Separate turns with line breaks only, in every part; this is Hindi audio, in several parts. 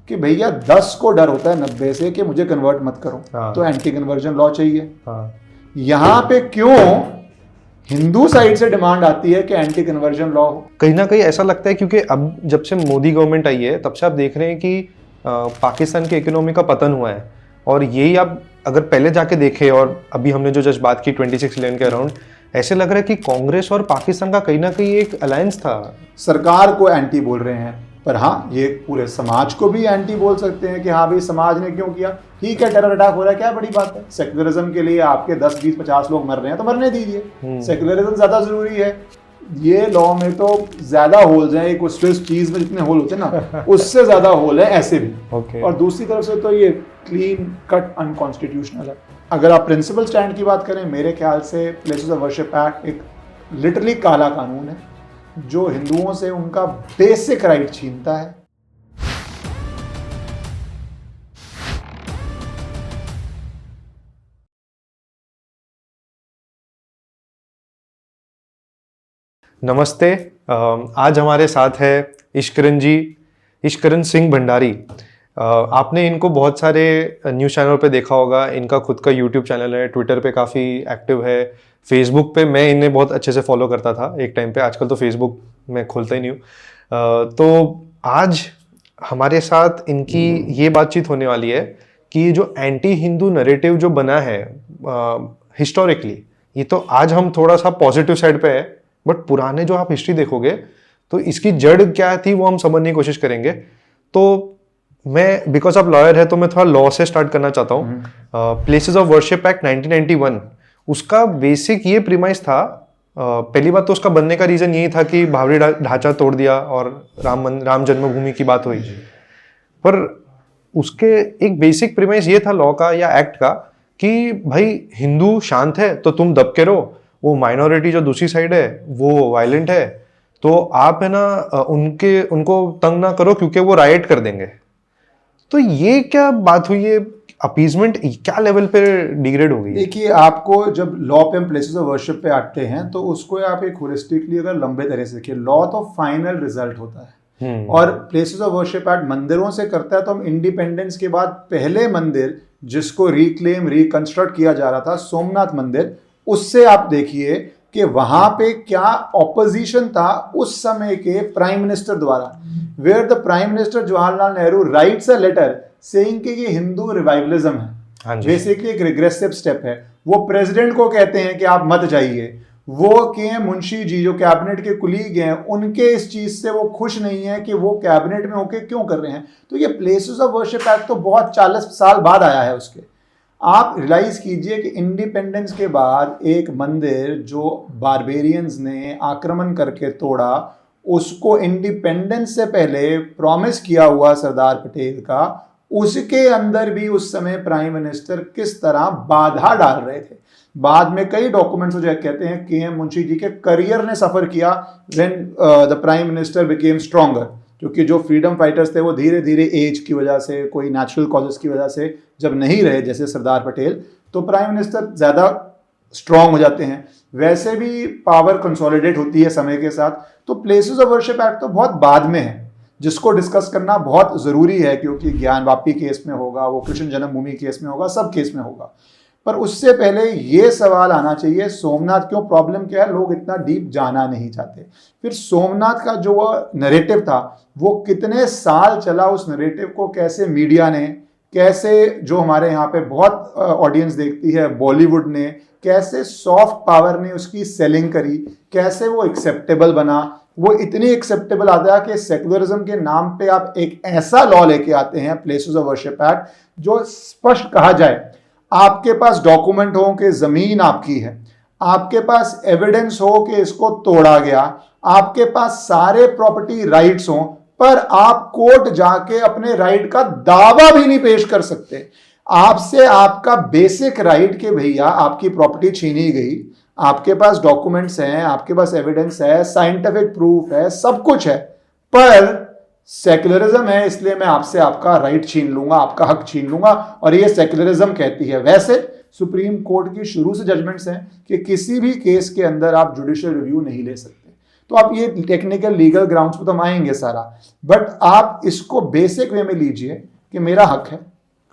कि भैया 10 को डर होता है 90 से कि मुझे कन्वर्ट मत करो, तो एंटी कन्वर्जन लॉ चाहिए। यहां पे क्यों हिंदू साइड से डिमांड आती है कि एंटी कन्वर्जन लॉ हो?
कहीं ना कहीं ऐसा लगता है क्योंकि अब जब से मोदी गवर्नमेंट आई है तब से आप देख रहे हैं कि पाकिस्तान की इकोनॉमी का पतन हुआ है, और यही आप अगर पहले जाके देखें और अभी हमने जो जस्ट बात की 2611 के अराउंड, ऐसे लग रहा है कि कांग्रेस और पाकिस्तान का कहीं ना कहीं एक अलायंस था।
सरकार को एंटी बोल रहे हैं, पर हाँ ये पूरे समाज को भी एंटी बोल सकते हैं कि हाँ भाई समाज ने क्यों किया, ठीक है टेरर अटैक हो रहा है, क्या बड़ी बात है। सेक्युलरिज्म के लिए आपके 10 20 50 लोग मर रहे हैं तो मरने दीजिए, सेक्युलरिज्म ज्यादा जरूरी है। ये लॉ में तो ज्यादा होल्स हैं, एक स्विस चीज में जितने होल होते हैं ना उससे ज्यादा होल है ऐसे भी। और दूसरी तरफ से तो ये क्लीन कट अनकॉन्स्टिट्यूशनल है। अगर आप प्रिंसिपल स्टैंड की बात करें, मेरे ख्याल से प्लेसेस ऑफ वर्शिप एक्ट एक लिटरली काला कानून है जो हिंदुओं से उनका बेसिक राइट छीनता है।
नमस्ते, आज हमारे साथ है इश्करण सिंह भंडारी। आपने इनको बहुत सारे न्यूज़ चैनल पे देखा होगा, इनका खुद का यूट्यूब चैनल है, ट्विटर पे काफ़ी एक्टिव है, फेसबुक पे मैं इन्हें बहुत अच्छे से फॉलो करता था एक टाइम पे, आजकल तो फेसबुक मैं खोलता ही नहीं हूँ। तो आज हमारे साथ इनकी ये बातचीत होने वाली है कि ये जो एंटी हिंदू नैरेटिव जो बना है हिस्टोरिकली, ये तो आज हम थोड़ा सा पॉजिटिव साइड पे है, बट पुराने जो आप हिस्ट्री देखोगे तो इसकी जड़ क्या थी वो हम समझने की कोशिश करेंगे। तो मैं, बिकॉज आप लॉयर है तो मैं थोड़ा लॉ से स्टार्ट करना चाहता हूँ। प्लेसेस ऑफ वर्शिप एक्ट 1991, उसका बेसिक ये प्रीमाइस था। पहली बात तो उसका बनने का रीजन यही था कि भावरी ढांचा तोड़ दिया और राम जन्मभूमि की बात हुई, पर उसके एक बेसिक प्रीमाइस ये था लॉ का या एक्ट का कि भाई हिंदू शांत है तो तुम दब के रहो, वो माइनॉरिटी जो दूसरी साइड है वो वायलेंट है तो आप है ना उनको तंग ना करो क्योंकि वो राइट कर देंगे। तो ये क्या बात हुई, ये अपीजमेंट क्या लेवल पे डिग्रेड हो गई?
देखिए, आपको जब लॉ पे हम प्लेसेस ऑफ वर्शिप पे आते हैं तो उसको आप एक होलिस्टिकली अगर लंबे तरह से देखिए, लॉ तो फाइनल रिजल्ट होता है। और प्लेसेस ऑफ वर्शिप एक्ट मंदिरों से करता है तो हम इंडिपेंडेंस के बाद पहले मंदिर जिसको रिक्लेम रिकंस्ट्रक्ट किया जा रहा था, सोमनाथ मंदिर, उससे आप देखिए कि वहां पे क्या ऑपोजिशन था उस समय के प्राइम मिनिस्टर द्वारा, where the prime minister Jawaharlal Nehru writes a letter saying कि ये हिंदू रिवाइवलिज्म है, बेसिकली एक रिग्रेसिव स्टेप है। वो प्रेसिडेंट को कहते हैं कि आप मत जाइए। वो के मुंशी जी जो कैबिनेट के कुलीग हैं, उनके इस चीज से वो खुश नहीं है कि वो कैबिनेट में होके क्यों कर रहे हैं। तो ये प्लेसेस ऑफ वर्शिप एक्ट तो बहुत 40 साल बाद आया है उसके। आप रियलाइज कीजिए कि इंडिपेंडेंस के बाद एक मंदिर जो बारबेरियंस ने आक्रमण करके तोड़ा, उसको इंडिपेंडेंस से पहले प्रॉमिस किया हुआ सरदार पटेल का, उसके अंदर भी उस समय प्राइम मिनिस्टर किस तरह बाधा डाल रहे थे। बाद में कई डॉक्यूमेंट्स जो कहते हैं के एम मुंशी जी के करियर ने सफर किया when the prime minister became stronger, क्योंकि जो फ्रीडम फाइटर्स थे वो धीरे धीरे एज की वजह से, कोई नेचुरल कॉजेस की वजह से जब नहीं रहे जैसे सरदार पटेल, तो प्राइम मिनिस्टर ज़्यादा स्ट्रॉन्ग हो जाते हैं। वैसे भी पावर कंसोलिडेट होती है समय के साथ। तो प्लेसेस ऑफ वर्शिप एक्ट तो बहुत बाद में है, जिसको डिस्कस करना बहुत ज़रूरी है, क्योंकि ज्ञानवापी केस में होगा, वो कृष्ण जन्मभूमि केस में होगा, सब केस में होगा। पर उससे पहले ये सवाल आना चाहिए, सोमनाथ क्यों प्रॉब्लम क्या है, लोग इतना डीप जाना नहीं चाहते। फिर सोमनाथ का जो नैरेटिव था वो कितने साल चला, उस नैरेटिव को कैसे मीडिया ने, कैसे जो हमारे यहाँ पे बहुत ऑडियंस देखती है बॉलीवुड ने, कैसे सॉफ्ट पावर ने उसकी सेलिंग करी, कैसे वो एक्सेप्टेबल बना। वो इतनी एक्सेप्टेबल आता है कि सेकुलरिज्म के नाम पे आप एक ऐसा लॉ लेके आते हैं, प्लेसेस ऑफ वर्शिप एक्ट, जो स्पष्ट कहा जाए, आपके पास डॉक्यूमेंट हो कि जमीन आपकी है, आपके पास एविडेंस हो कि इसको तोड़ा गया, आपके पास सारे प्रॉपर्टी राइट्स हो, पर आप कोर्ट जाके अपने राइट का दावा भी नहीं पेश कर सकते। आपसे आपका बेसिक राइट के भैया आपकी प्रॉपर्टी छीनी गई, आपके पास डॉक्यूमेंट्स हैं, आपके पास एविडेंस है, साइंटिफिक प्रूफ है, सब कुछ है, पर सेक्युलरिज्म है इसलिए मैं आपसे आपका राइट छीन लूंगा, आपका हक छीन लूंगा, और ये सेक्युलरिज्म कहती है। वैसे सुप्रीम कोर्ट की शुरू से जजमेंट्स हैं कि किसी भी केस के अंदर आप जुडिशियल रिव्यू नहीं ले सकते। तो आप ये टेक्निकल लीगल ग्राउंड्स पे तो हम आएंगे सारा, बट आप इसको बेसिक वे में लीजिए कि मेरा हक है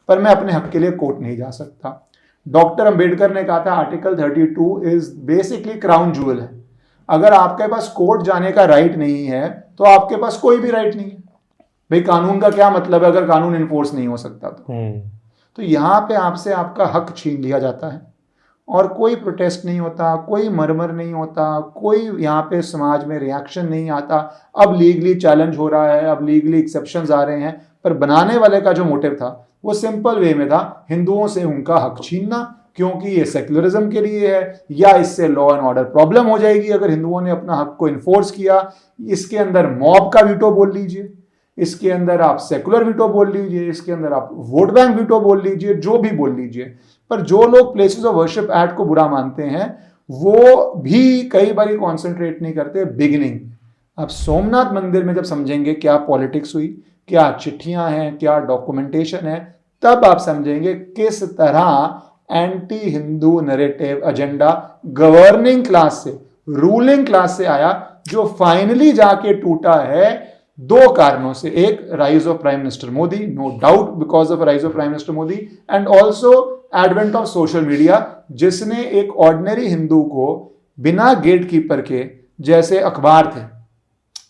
पर मैं अपने हक के लिए कोर्ट नहीं जा सकता। डॉक्टर अंबेडकर ने कहा था article 32 is basically crown joule है। अगर आपके पास कोर्ट जाने का राइट नहीं है तो आपके पास कोई भी राइट नहीं है। भाई कानून का क्या मतलब है अगर कानून इन्फोर्स नहीं हो सकता तो यहां पे आपसे आपका हक छीन लिया जाता है और कोई प्रोटेस्ट नहीं होता, कोई मरमर नहीं होता, कोई यहाँ पे समाज में रिएक्शन नहीं आता। अब लीगली चैलेंज हो रहा है, अब लीगली एक्सेप्शंस आ रहे हैं, पर बनाने वाले का जो मोटिव था वो सिंपल वे में था, हिंदुओं से उनका हक छीनना, क्योंकि ये सेक्युलरिज्म के लिए है, या इससे लॉ एंड ऑर्डर प्रॉब्लम हो जाएगी अगर हिंदुओं ने अपना हक को इन्फोर्स किया। इसके अंदर मॉब का वीटो बोल लीजिए, इसके अंदर आप सेकुलर वीटो बोल लीजिए, इसके अंदर आप वोट बैंक वीटो बोल लीजिए, जो भी बोल लीजिए। पर जो लोग प्लेसेस ऑफ वर्शिप एक्ट को बुरा मानते हैं वो भी कई बार कॉन्सेंट्रेट नहीं करते बिगिनिंग। अब सोमनाथ मंदिर में जब समझेंगे क्या पॉलिटिक्स हुई, क्या चिट्ठियां हैं, क्या डॉक्यूमेंटेशन है, तब आप समझेंगे किस तरह anti Hindu narrative agenda governing class से, रूलिंग क्लास से आया, जो फाइनली जाके टूटा है दो कारणों से। एक, rise of prime minister Modi, no doubt because of rise of prime minister Modi, and also advent of social media, जिसने एक ऑर्डिनरी हिंदू को बिना गेटकीपर के, जैसे अखबार थे,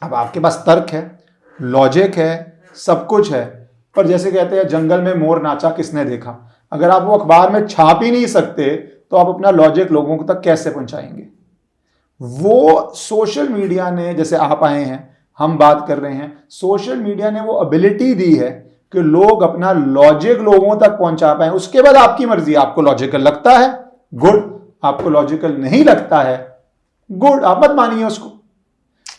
अब आपके पास तर्क है, लॉजिक है, सब कुछ है, पर जैसे कहते हैं जंगल में मोर नाचा किसने देखा, अगर आप वो अखबार में छाप ही नहीं सकते तो आप अपना लॉजिक लोगों तक कैसे पहुंचाएंगे। वो सोशल मीडिया ने, जैसे आप आए हैं, हम बात कर रहे हैं, सोशल मीडिया ने वो एबिलिटी दी है कि लोग अपना लॉजिक लोगों तक पहुंचा पाए। उसके बाद आपकी मर्जी, आपको लॉजिकल लगता है गुड, आपको लॉजिकल नहीं लगता है गुड, आप मत मानिए उसको,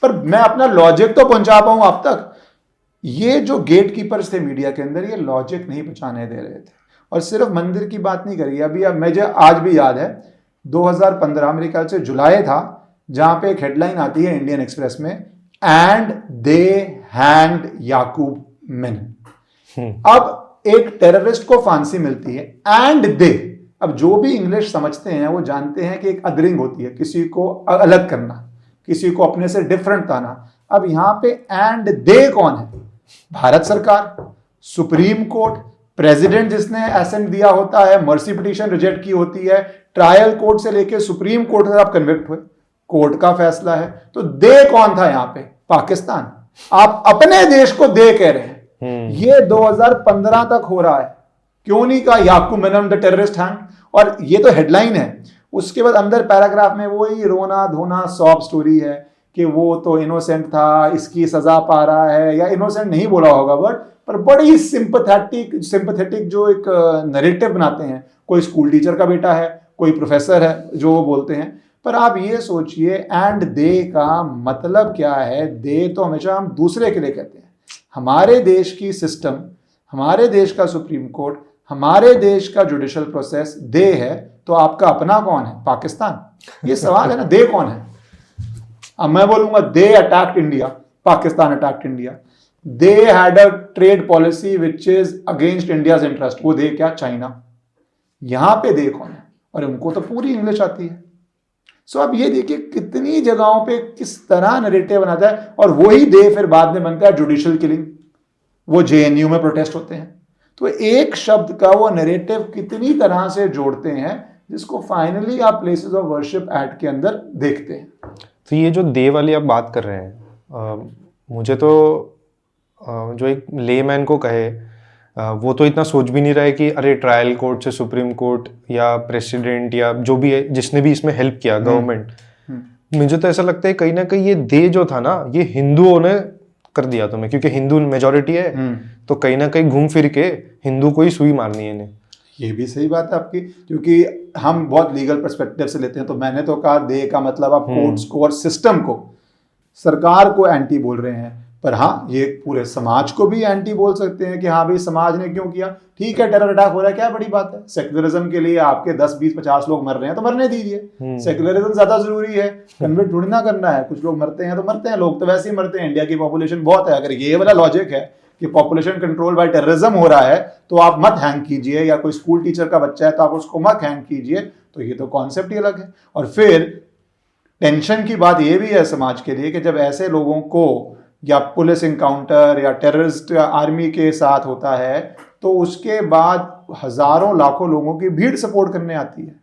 पर मैं अपना लॉजिक तो पहुंचा पाऊं आप तक। ये जो गेट कीपर्स थे मीडिया के अंदर, ये लॉजिक नहीं पहुंचाने दे रहे थे। और सिर्फ मंदिर की बात नहीं करी, अभी अब मुझे आज भी याद है 2015 मेरे ख्याल से जुलाई था, जहां पे एक हेडलाइन आती है इंडियन एक्सप्रेस में, एंड दे हैंग्ड याकूब मेनन। अब एक टेररिस्ट को फांसी मिलती है, एंड दे, अब जो भी इंग्लिश समझते हैं वो जानते हैं कि एक अदरिंग होती है, किसी को अलग करना, किसी को अपने से डिफरेंट लाना। अब यहां पे एंड दे कौन है? भारत सरकार, सुप्रीम कोर्ट, प्रेसिडेंट जिसने एसेंट दिया होता है, मर्सी पिटीशन रिजेक्ट की होती है, ट्रायल कोर्ट से लेकर सुप्रीम कोर्ट तक आप कन्विक्ट हुए, कोर्ट का फैसला है। तो दे कौन था यहां पे? पाकिस्तान। आप अपने देश को दे कह रहे हैं। ये 2015 तक हो रहा है, क्यों नहीं कहा याकूब मेनन द टेररिस्ट हैंग? और ये तो हेडलाइन है, उसके बाद अंदर पैराग्राफ में वही रोना धोना सॉब स्टोरी है कि वो तो इनोसेंट था, इसकी सजा पा रहा है, या इनोसेंट नहीं बोला होगा वर्ड, पर बड़ी सिंपैथेटिक जो एक नैरेटिव बनाते हैं। कोई स्कूल टीचर का बेटा है, कोई प्रोफेसर है जो वो बोलते हैं। पर आप ये सोचिए एंड दे का मतलब क्या है? दे तो हमेशा हम दूसरे के लिए कहते हैं। हमारे देश की सिस्टम, हमारे देश का सुप्रीम कोर्ट, हमारे देश का जुडिशियल प्रोसेस दे है, तो आपका अपना कौन है? पाकिस्तान। ये सवाल है ना, दे कौन है? अब मैं बोलूंगा दे attacked India, Pakistan attacked India, they had a trade policy which is against India's interest, वो दे क्या? चाइना। यहां पे दे कौन है? और उनको तो पूरी इंग्लिश आती है। सो अब ये देखिए कितनी जगहों पे किस तरह नैरेटिव बनाता है, और वही दे फिर बाद में बनता है जुडिशियल किलिंग। वो जेएनयू में प्रोटेस्ट होते हैं, तो एक शब्द का वो नैरेटिव कितनी तरह से जोड़ते हैं, जिसको फाइनली आप प्लेसेस ऑफ वर्शिप एक्ट के अंदर देखते हैं।
तो ये जो दे वाली आप बात कर रहे हैं, मुझे तो जो एक लेमैन को कहे, वो तो इतना सोच भी नहीं रहा है कि अरे ट्रायल कोर्ट से सुप्रीम कोर्ट या प्रेसिडेंट या जो भी है जिसने भी इसमें हेल्प किया, गवर्नमेंट, मुझे तो ऐसा लगता है कहीं ना कहीं ये दे जो था ना, ये हिंदुओं ने कर दिया तुम्हें, क्योंकि हिंदू मेजोरिटी है, तो कहीं ना कहीं घूम फिर के हिंदू को ही सुई मारनी है इन्हें।
ये भी सही बात है आपकी, क्योंकि हम बहुत लीगल पर्सपेक्टिव से लेते हैं। तो मैंने तो कहा दे का मतलब आप कोर्ट्स को और सिस्टम को, सरकार को एंटी बोल रहे हैं, पर हाँ ये पूरे समाज को भी एंटी बोल सकते हैं कि हाँ भाई समाज ने क्यों किया। ठीक है, टेरर अटैक हो रहा है, क्या बड़ी बात है? सेक्युलरिज्म के लिए आपके 10, 20, 50 लोग मर रहे हैं तो मरने दीजिए। सेक्युलरिज्म ज्यादा जरूरी है, कन्वर्ट थोड़ी ना करना है। कुछ लोग मरते हैं तो मरते हैं, लोग तो वैसे ही मरते हैं, इंडिया की पॉपुलेशन बहुत है। अगर ये वाला लॉजिक है कि पॉपुलेशन कंट्रोल बाय टेररिज्म हो रहा है तो आप मत हैंग कीजिए, या कोई स्कूल टीचर का बच्चा है तो आप उसको मत हैंग कीजिए, तो ये तो कॉन्सेप्ट ही अलग है। और फिर टेंशन की बात ये भी है समाज के लिए कि जब ऐसे लोगों को या पुलिस इनकाउंटर या टेररिस्ट आर्मी के साथ होता है तो उसके बाद हजारों लाखों लोगों की भीड़ सपोर्ट करने आती है।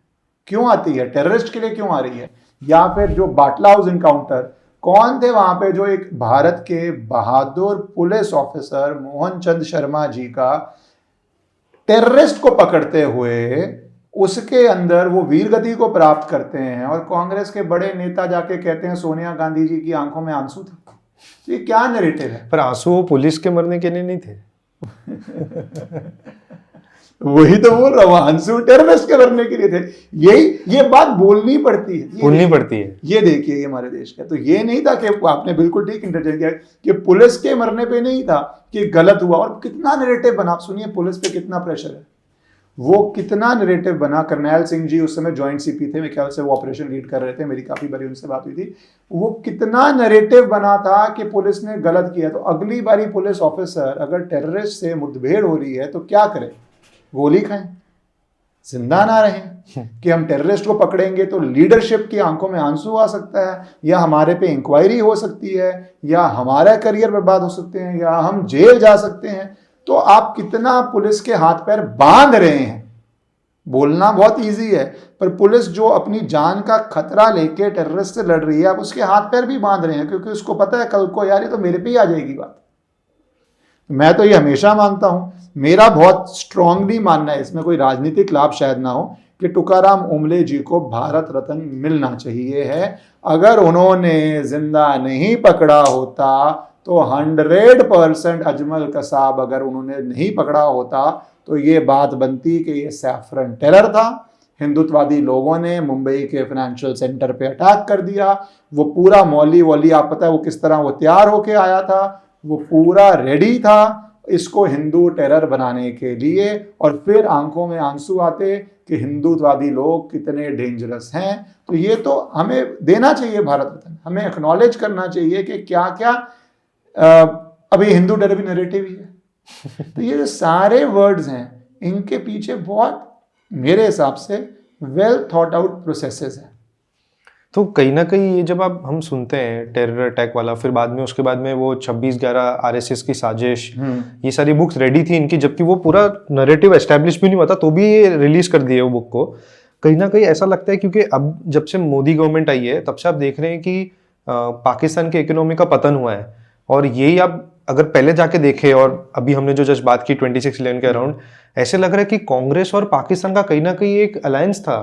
क्यों आती है? टेररिस्ट के लिए क्यों आ रही है? या फिर जो बाटला हाउस इनकाउंटर, कौन थे वहां पे? जो एक भारत के बहादुर पुलिस ऑफिसर मोहन चंद शर्मा जी का टेररिस्ट को पकड़ते हुए उसके अंदर वो वीर गति को प्राप्त करते हैं और कांग्रेस के बड़े नेता जाके कहते हैं सोनिया गांधी जी की आंखों में आंसू थे। तो ये क्या नैरेटिव है?
पर आंसू वो पुलिस के मरने के लिए नहीं थे।
वही तो बोल रहा हूँ, आंसू टेररिस्ट के मरने के लिए थे। ये बात बोलनी पड़ती है। ये देखिए ये हमारे देश का, तो ये नहीं था कि आपने बिल्कुल ठीक इंटरजेक्ट किया कि पुलिस के मरने पे नहीं था कि गलत हुआ। और कितना नैरेटिव बना, आप सुनिए पुलिस पे कितना प्रेशर है, वो कितना नैरेटिव बना। करनैल सिंह जी उस समय ज्वाइंट सीपी थे, मेरे ख्याल से वो ऑपरेशन लीड कर रहे थे, मेरी काफी बारी उनसे बात हुई थी। वो कितना नैरेटिव बना था कि पुलिस ने गलत किया। तो अगली बारी पुलिस ऑफिसर अगर टेररिस्ट से मुठभेड़ हो रही है तो क्या करे? गोली खाएं, जिंदा ना रहें? कि हम टेररिस्ट को पकड़ेंगे तो लीडरशिप की आंखों में आंसू आ सकता है, या हमारे पे इंक्वायरी हो सकती है, या हमारा करियर बर्बाद हो सकते हैं, या हम जेल जा सकते हैं। तो आप कितना पुलिस के हाथ पैर बांध रहे हैं। बोलना बहुत इजी है, पर पुलिस जो अपनी जान का खतरा लेके टेररिस्ट से लड़ रही है, आप उसके हाथ पैर भी बांध रहे हैं, क्योंकि उसको पता है कल को यार ये तो मेरे पे ही आ जाएगी बात। मैं तो ये हमेशा मानता हूं, मेरा बहुत स्ट्रांगली मानना है, इसमें कोई राजनीतिक लाभ शायद ना हो, कि तुकाराम ओमले जी को भारत रत्न मिलना चाहिए है। अगर उन्होंने जिंदा नहीं पकड़ा होता तो 100% अजमल कसाब अगर उन्होंने नहीं पकड़ा होता तो ये बात बनती कि ये सैफरन टेरर था। हिंदुत्ववादी लोगों ने मुंबई के फाइनेंशियल सेंटर पे अटैक कर दिया। वो पूरा मौली वॉली, आप पता है वो किस तरह वो तैयार होके आया था, वो पूरा रेडी था इसको हिंदू टेरर बनाने के लिए। और फिर आंखों में आंसू आते कि हिंदुत्ववादी लोग कितने डेंजरस हैं। तो ये तो हमें देना चाहिए भारत रत्न, हमें एक्नॉलेज करना चाहिए कि क्या क्या अब ये हिंदू टेरर भी नैरेटिव ही है। तो ये जो सारे वर्ड्स हैं इनके पीछे बहुत मेरे हिसाब से वेल थॉट आउट प्रोसेसेस हैं।
तो कहीं ना कहीं ये जब हम सुनते हैं टेरर अटैक वाला, फिर बाद में उसके बाद में वो 26/11 आरएसएस की साजिश, ये सारी बुक्स रेडी थी इनकी, जबकि वो पूरा नैरेटिव एस्टैब्लिश भी नहीं हुआ था, तो भी ये रिलीज कर दिए वो बुक को। कहीं ना कहीं ऐसा लगता है क्योंकि अब जब से मोदी गवर्नमेंट आई है तब से आप देख रहे हैं कि पाकिस्तान के इकोनॉमी का पतन हुआ है। और यही आप अगर पहले जाके देखे, और अभी हमने जो जस्ट बात की 26/11 के अराउंड, ऐसे लग रहा है कि कांग्रेस और पाकिस्तान का कहीं ना कहीं एक अलायंस था।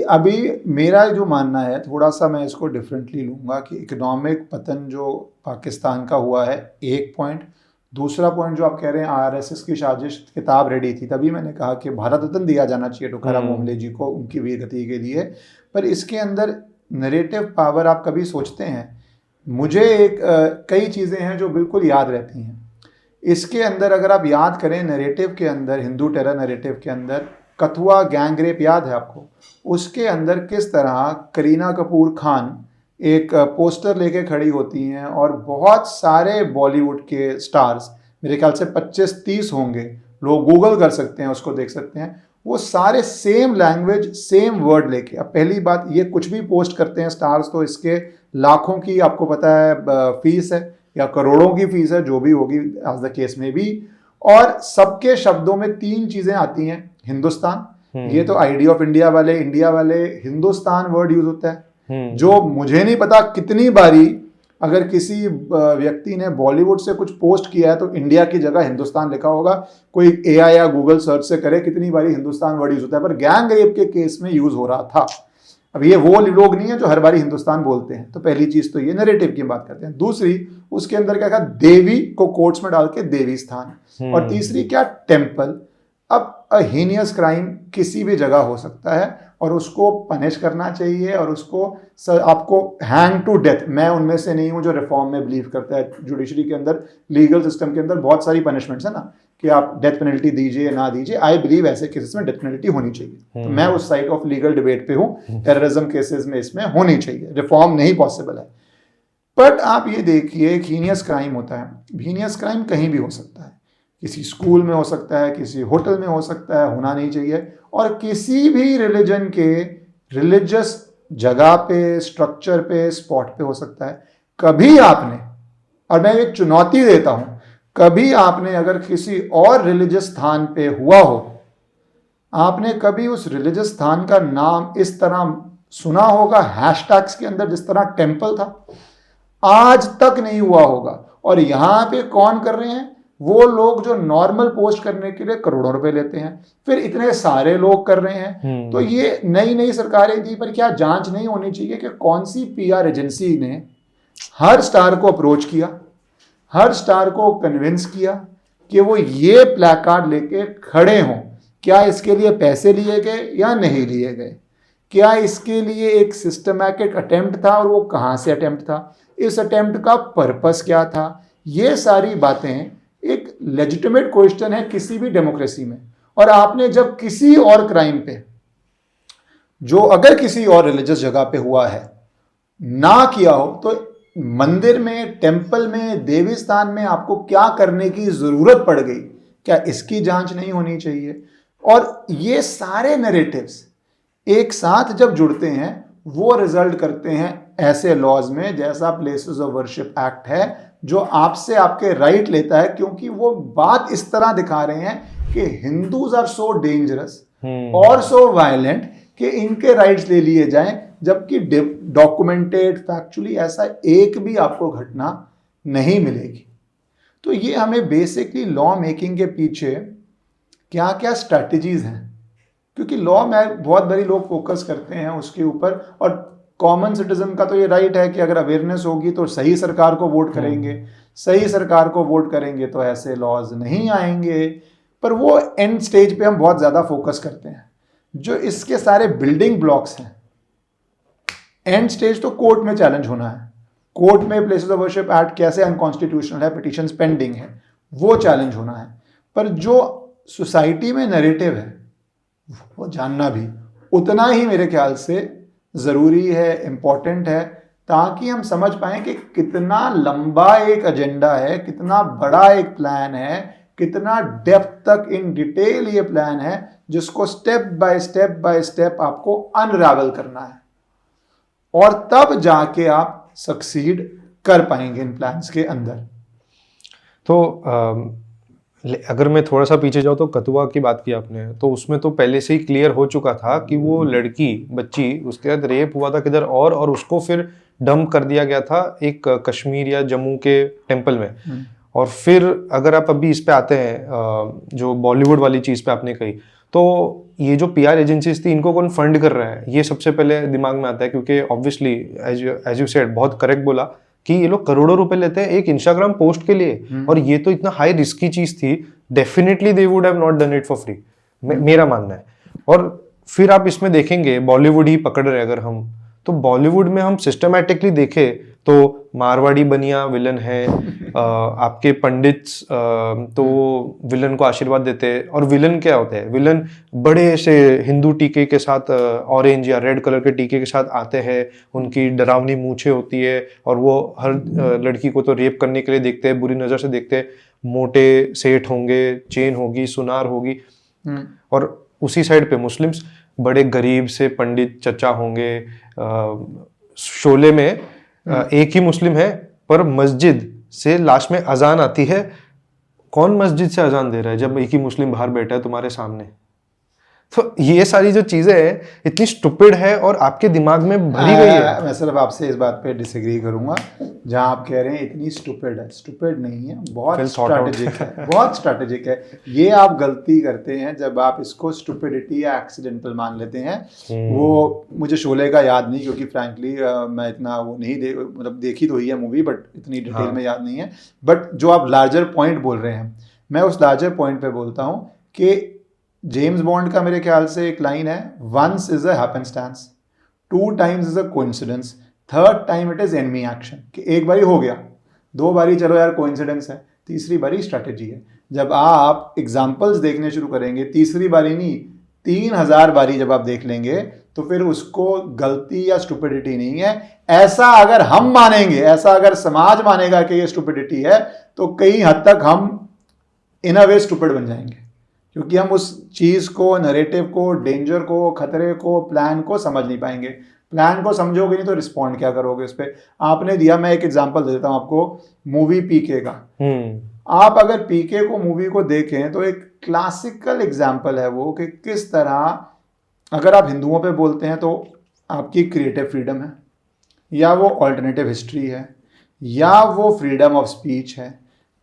अभी मेरा जो मानना है, थोड़ा सा मैं इसको डिफरेंटली लूँगा कि इकोनॉमिक पतन जो पाकिस्तान का हुआ है, एक पॉइंट। दूसरा पॉइंट जो आप कह रहे हैं आरएसएस की साजिश, किताब रेडी थी, तभी मैंने कहा कि भारत रत्न दिया जाना चाहिए तुकाराम ओमले जी को उनकी वीरगति के लिए। पर इसके अंदर नैरेटिव पावर आप कभी सोचते हैं? मुझे कई चीज़ें हैं जो बिल्कुल याद रहती हैं इसके अंदर। अगर आप याद करें नैरेटिव के अंदर, हिंदू टेरर नैरेटिव के अंदर कथुआ गैंग रेप याद है आपको? उसके अंदर किस तरह करीना कपूर खान एक पोस्टर लेके खड़ी होती हैं और बहुत सारे बॉलीवुड के स्टार्स, मेरे ख्याल से 25-30 होंगे, लोग गूगल कर सकते हैं, उसको देख सकते हैं, वो सारे सेम लैंग्वेज सेम वर्ड लेके। अब पहली बात, ये कुछ भी पोस्ट करते हैं स्टार्स तो इसके लाखों की आपको पता है फीस है या करोड़ों की फीस है, जो भी होगी एज द केस में भी। और सबके शब्दों में 3 चीजें आती हैं। हिंदुस्तान, ये तो आईडी ऑफ इंडिया वाले हिंदुस्तान वर्ड यूज होता है, जो मुझे नहीं पता कितनी बारी अगर किसी व्यक्ति ने बॉलीवुड से कुछ पोस्ट किया है तो इंडिया की जगह हिंदुस्तान लिखा होगा। कोई एआई या गूगल सर्च से करे कितनी बारी हिंदुस्तान वर्ड यूज होता है, पर गैंग रेप के केस में यूज हो रहा था। अब ये वो लोग नहीं है जो हर बारी हिंदुस्तान बोलते हैं। तो पहली चीज तो ये नैरेटिव की बात करते हैं। दूसरी, उसके अंदर क्या कहा, देवी को कोट्स में डाल के देवी स्थान। और तीसरी क्या, टेम्पल। अब हीनियस क्राइम किसी भी जगह हो सकता है और उसको पनिश करना चाहिए और उसको आपको हैंग टू डेथ। मैं उनमें से नहीं हूं जो रिफॉर्म में बिलीव करता है। जुडिशरी के अंदर, लीगल सिस्टम के अंदर बहुत सारी पनिशमेंट्स है ना, कि आप डेथ पेनल्टी दीजिए ना दीजिए। आई बिलीव ऐसे केसेस में डेथ पेनल्टी होनी चाहिए। तो मैं उस साइड ऑफ लीगल डिबेट पे हूँ। टेररिज्म केसेस में इसमें होनी चाहिए, रिफॉर्म नहीं पॉसिबल है। बट आप ये देखिए, हीनियस क्राइम होता है, हीनियस क्राइम कहीं भी हो सकता है, किसी स्कूल में हो सकता है, किसी होटल में हो सकता है, होना नहीं चाहिए। और किसी भी रिलीजन के रिलीजियस जगह पे, स्ट्रक्चर पे, स्पॉट पे हो सकता है। कभी आपने, और मैं एक चुनौती देता हूं, कभी आपने अगर किसी और रिलीजियस स्थान पे हुआ हो, आपने कभी उस रिलीजियस स्थान का नाम इस तरह सुना होगा हैशटैग्स के अंदर जिस तरह टेम्पल था? आज तक नहीं हुआ होगा। और यहां पे कौन कर रहे हैं? वो लोग जो नॉर्मल पोस्ट करने के लिए करोड़ों रुपए लेते हैं, फिर इतने सारे लोग कर रहे हैं। तो ये नई नई सरकारें थी, पर क्या जांच नहीं होनी चाहिए कि कौन सी पीआर एजेंसी ने हर स्टार को अप्रोच किया, हर स्टार को कन्विंस किया कि वो ये प्लैकार्ड लेके खड़े हों? क्या इसके लिए पैसे लिए गए या नहीं लिए गए? क्या इसके लिए एक सिस्टमैटिक अटेम्प्ट था, और वो कहाँ से अटेम्प्ट था? इस अटेम्प्ट का पर्पस क्या था? ये सारी बातें एक लेजिटिमेट क्वेश्चन है किसी भी डेमोक्रेसी में। और आपने जब किसी और क्राइम पे, जो अगर किसी और रिलीजियस जगह पे हुआ है, ना किया हो, तो मंदिर में, टेम्पल में, देवी स्थान में आपको क्या करने की जरूरत पड़ गई? क्या इसकी जांच नहीं होनी चाहिए? और ये सारे नैरेटिव्स एक साथ जब जुड़ते हैं, वो रिजल्ट करते हैं ऐसे लॉज में जैसा प्लेसेस ऑफ वर्शिप एक्ट है, जो आपसे आपके राइट लेता है, क्योंकि वो बात इस तरह दिखा रहे हैं कि हिंदूज आर सो डेंजरस और सो वायलेंट कि इनके राइट्स ले लिए जाएं, जबकि डॉक्यूमेंटेड फैक्चुअली ऐसा एक भी आपको घटना नहीं मिलेगी। तो ये हमें बेसिकली लॉ मेकिंग के पीछे क्या क्या स्ट्रैटेजीज हैं, क्योंकि लॉ में बहुत बड़ी लोग फोकस करते हैं उसके ऊपर, और कॉमन सिटीजन का तो ये राइट है कि अगर अवेयरनेस होगी तो सही सरकार को वोट करेंगे, सही सरकार को वोट करेंगे तो ऐसे लॉज नहीं आएंगे। पर वो एंड स्टेज पे हम बहुत ज़्यादा फोकस करते हैं। जो इसके सारे बिल्डिंग ब्लॉक्स हैं, एंड स्टेज तो कोर्ट में चैलेंज होना है। कोर्ट में प्लेसेस ऑफ वर्शिप एक्ट कैसे अनकॉन्स्टिट्यूशनल है, पिटीशंस पेंडिंग है, वो चैलेंज होना है। पर जो सोसाइटी में नैरेटिव है, वो जानना भी उतना ही मेरे ख्याल से ज़रूरी है, इम्पॉर्टेंट है, ताकि हम समझ पाएं कि कितना लंबा एक एजेंडा है, कितना बड़ा एक प्लान है, कितना डेप्थ तक इन डिटेल ये प्लान है, जिसको स्टेप बाय स्टेप आपको अनरावल करना है, और तब जाके आप सक्सीड कर पाएंगे इन प्लान्स के अंदर।
तो अगर मैं थोड़ा सा पीछे जाऊँ तो कथुआ की बात की आपने, तो उसमें तो पहले से ही क्लियर हो चुका था कि वो लड़की, बच्ची, उसके साथ रेप हुआ था किधर, और उसको फिर डंप कर दिया गया था एक कश्मीर या जम्मू के टेम्पल में। और फिर अगर आप अभी इस पे आते हैं, जो बॉलीवुड वाली चीज़ पे आपने कही, तो ये जो पीआर एजेंसीज थी, इनको कौन फंड कर रहा है, ये सबसे पहले दिमाग में आता है, क्योंकि ऑब्वियसली एज यू सेड, बहुत करेक्ट बोला कि ये लोग करोड़ों रुपए लेते हैं एक इंस्टाग्राम पोस्ट के लिए, और ये तो इतना हाई रिस्की चीज थी, definitely they would have not done it for free, मेरा मानना है। और फिर आप इसमें देखेंगे बॉलीवुड ही पकड़ रहे अगर हम, तो बॉलीवुड में हम सिस्टमैटिकली देखें तो मारवाड़ी बनिया विलन है, आपके पंडित्स तो विलन को आशीर्वाद देते हैं। और विलन क्या होते हैं? विलन बड़े से हिंदू टीके के साथ, ऑरेंज या रेड कलर के टीके के साथ आते हैं, उनकी डरावनी मूछें होती है, और वो हर लड़की को तो रेप करने के लिए देखते हैं, बुरी नज़र से देखते हैं। मोटे सेठ होंगे, चेन होगी, सुनार होगी। और उसी साइड पे मुस्लिम्स, बड़े गरीब से पंडित चचा होंगे। शोले में एक ही मुस्लिम है, पर मस्जिद से लास्ट में अजान आती है, कौन मस्जिद से अजान दे रहा है जब एक ही मुस्लिम बाहर बैठा है तुम्हारे सामने? तो ये सारी जो चीजें हैं इतनी स्टूपिड है और आपके दिमाग में भरी गई है।
मैं सिर्फ आपसे इस बात पे डिसएग्री करूंगा, जहां आप कह रहे हैं इतनी स्टूपिड है। स्टूपिड नहीं है, बहुत स्ट्रैटेजिक है, बहुत स्ट्रैटेजिक है। ये आप गलती करते हैं जब आप इसको स्टूपिडिटी या एक्सीडेंटल मान लेते हैं। वो मुझे शोले का याद नहीं, क्योंकि फ्रैंकली मैं इतना वो नहीं मतलब देखी तो ही है मूवी, बट इतनी डिटेल में याद नहीं है। बट जो आप लार्जर पॉइंट बोल रहे हैं, मैं उस लार्जर पॉइंट पे बोलता हूँ कि जेम्स बॉन्ड का मेरे ख्याल से एक लाइन है, once is a हैपेंस्टेंस, 2 times is a coincidence, 3rd time it is enemy action. कि एक बारी हो गया, 2 बारी चलो यार कोइंसिडेंस है, तीसरी बारी स्ट्रैटेजी है। जब आप एग्जाम्पल्स देखने शुरू करेंगे, तीसरी बारी नहीं 3000 बारी जब आप देख लेंगे, तो फिर उसको गलती या स्टुपिडिटी नहीं है। ऐसा अगर हम मानेंगे, ऐसा अगर समाज मानेगा कि ये स्टुपिडिटी है, तो कई हद तक हम इन अ वे स्टुपिड बन जाएंगे, क्योंकि हम उस चीज़ को, नरेटिव को, डेंजर को, खतरे को, प्लान को समझ नहीं पाएंगे। प्लान को समझोगे नहीं तो रिस्पॉन्ड क्या करोगे उस पर। आपने दिया, मैं एक एग्जांपल दे देता हूँ आपको, मूवी पीके का। आप अगर पीके को मूवी को देखें तो एक क्लासिकल एग्जाम्पल है वो, कि किस तरह अगर आप हिंदुओं पे बोलते हैं तो आपकी क्रिएटिव फ्रीडम है, या वो ऑल्टरनेटिव हिस्ट्री है, या वो फ्रीडम ऑफ स्पीच है।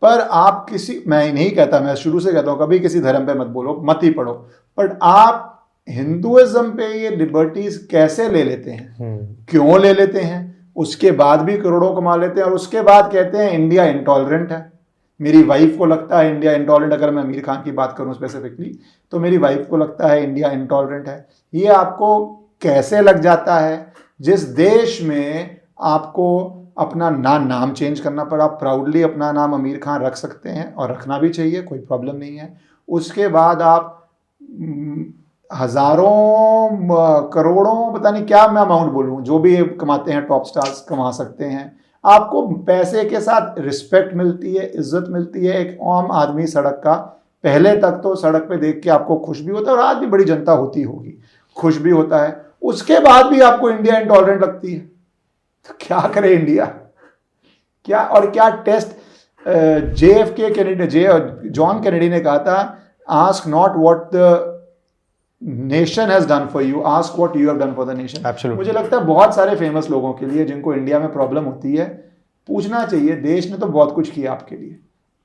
पर आप किसी, मैं नहीं कहता, मैं शुरू से कहता हूँ कभी किसी धर्म पे मत बोलो, मत ही पढ़ो, बट आप हिंदुइज्म पे ये लिबर्टीज कैसे ले लेते हैं, क्यों ले लेते हैं, उसके बाद भी करोड़ों कमा लेते हैं, और उसके बाद कहते हैं इंडिया इंटॉलरेंट है। मेरी वाइफ को लगता है इंडिया इंटॉलरेंट, अगर मैं आमिर खान की बात करूं स्पेसिफिकली, तो मेरी वाइफ को लगता है इंडिया इंटॉलरेंट है। ये आपको कैसे लग जाता है, जिस देश में आपको अपना नाम चेंज करना पड़ा, प्राउडली अपना नाम आमिर खान रख सकते हैं, और रखना भी चाहिए, कोई प्रॉब्लम नहीं है। उसके बाद आप हजारों करोड़ों, पता नहीं क्या मैं अमाउंट बोलूं, जो भी कमाते हैं टॉप स्टार्स कमा सकते हैं। आपको पैसे के साथ रिस्पेक्ट मिलती है, इज्जत मिलती है। एक आम आदमी सड़क का, पहले तक तो सड़क पे देख के आपको खुश भी होता है, और आज भी बड़ी जनता होती होगी, खुश भी होता है। उसके बाद भी आपको इंडिया इंटॉलरेंट लगती है, तो क्या करे इंडिया, क्या। और क्या test JFK Kennedy, John Kennedy ने कहा था, ask not what the nation has done for you, ask what you have done for the nation. मुझे लगता है बहुत सारे फेमस लोगों के लिए जिनको इंडिया में प्रॉब्लम होती है, पूछना चाहिए, देश ने तो बहुत कुछ किया आपके लिए,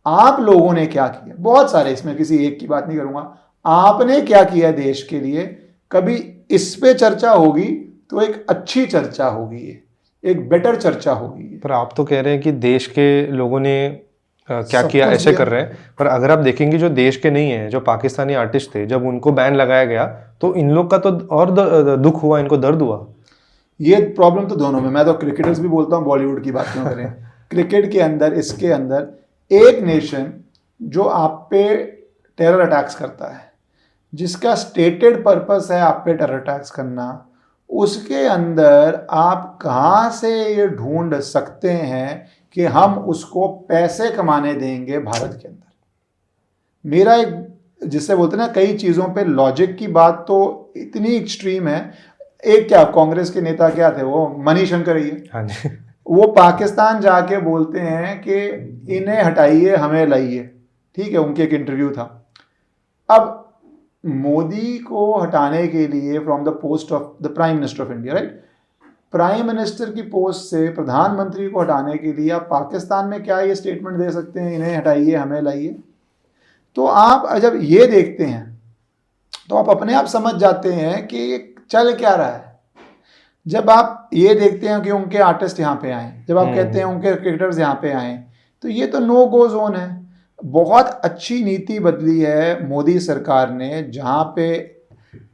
आप लोगों ने क्या किया, बहुत सारे, इसमें किसी एक की बात नहीं करूंगा, आपने क्या किया देश के लिए। कभी इस पे चर्चा होगी तो एक अच्छी चर्चा होगी, एक बेटर चर्चा होगी।
पर आप तो कह रहे हैं कि देश के लोगों ने क्या किया, ऐसे कर रहे हैं, पर अगर आप देखेंगे जो देश के नहीं है, जो पाकिस्तानी आर्टिस्ट थे, जब उनको बैन लगाया गया तो इन लोग का तो और दुख हुआ, इनको दर्द हुआ।
ये प्रॉब्लम तो दोनों में, मैं तो क्रिकेटर्स भी बोलता हूँ, बॉलीवुड की बात क्यों करें। क्रिकेट के अंदर, इसके अंदर एक नेशन जो आप पे टेरर अटैक्स करता है, जिसका स्टेटेड पर्पस है आप पे टेरर अटैक्स करना, उसके अंदर आप कहाँ से ये ढूंढ सकते हैं कि हम उसको पैसे कमाने देंगे भारत के अंदर। मेरा एक, जिससे बोलते हैं ना, कई चीज़ों पे लॉजिक की बात तो इतनी एक्सट्रीम है। एक क्या कांग्रेस के नेता क्या थे, वो मनीशंकर ही है,
हाँ जी,
वो पाकिस्तान जाके बोलते हैं कि इन्हें हटाइए हमें लाइए, ठीक है, उनके एक इंटरव्यू था। अब मोदी को हटाने के लिए from the post of the prime minister of India, right, prime minister की पोस्ट से प्रधानमंत्री को हटाने के लिए आप पाकिस्तान में क्या ये स्टेटमेंट दे सकते हैं, इन्हें हटाइए हमें लाइए। तो आप जब ये देखते हैं तो आप अपने आप समझ जाते हैं कि ये चल क्या रहा है। जब आप ये देखते हैं कि उनके आर्टिस्ट यहाँ पे आए, जब आप कहते हैं उनके क्रिकेटर्स यहाँ पे आए, तो ये तो नो गो जोन है। बहुत अच्छी नीति बदली है मोदी सरकार ने, जहाँ पे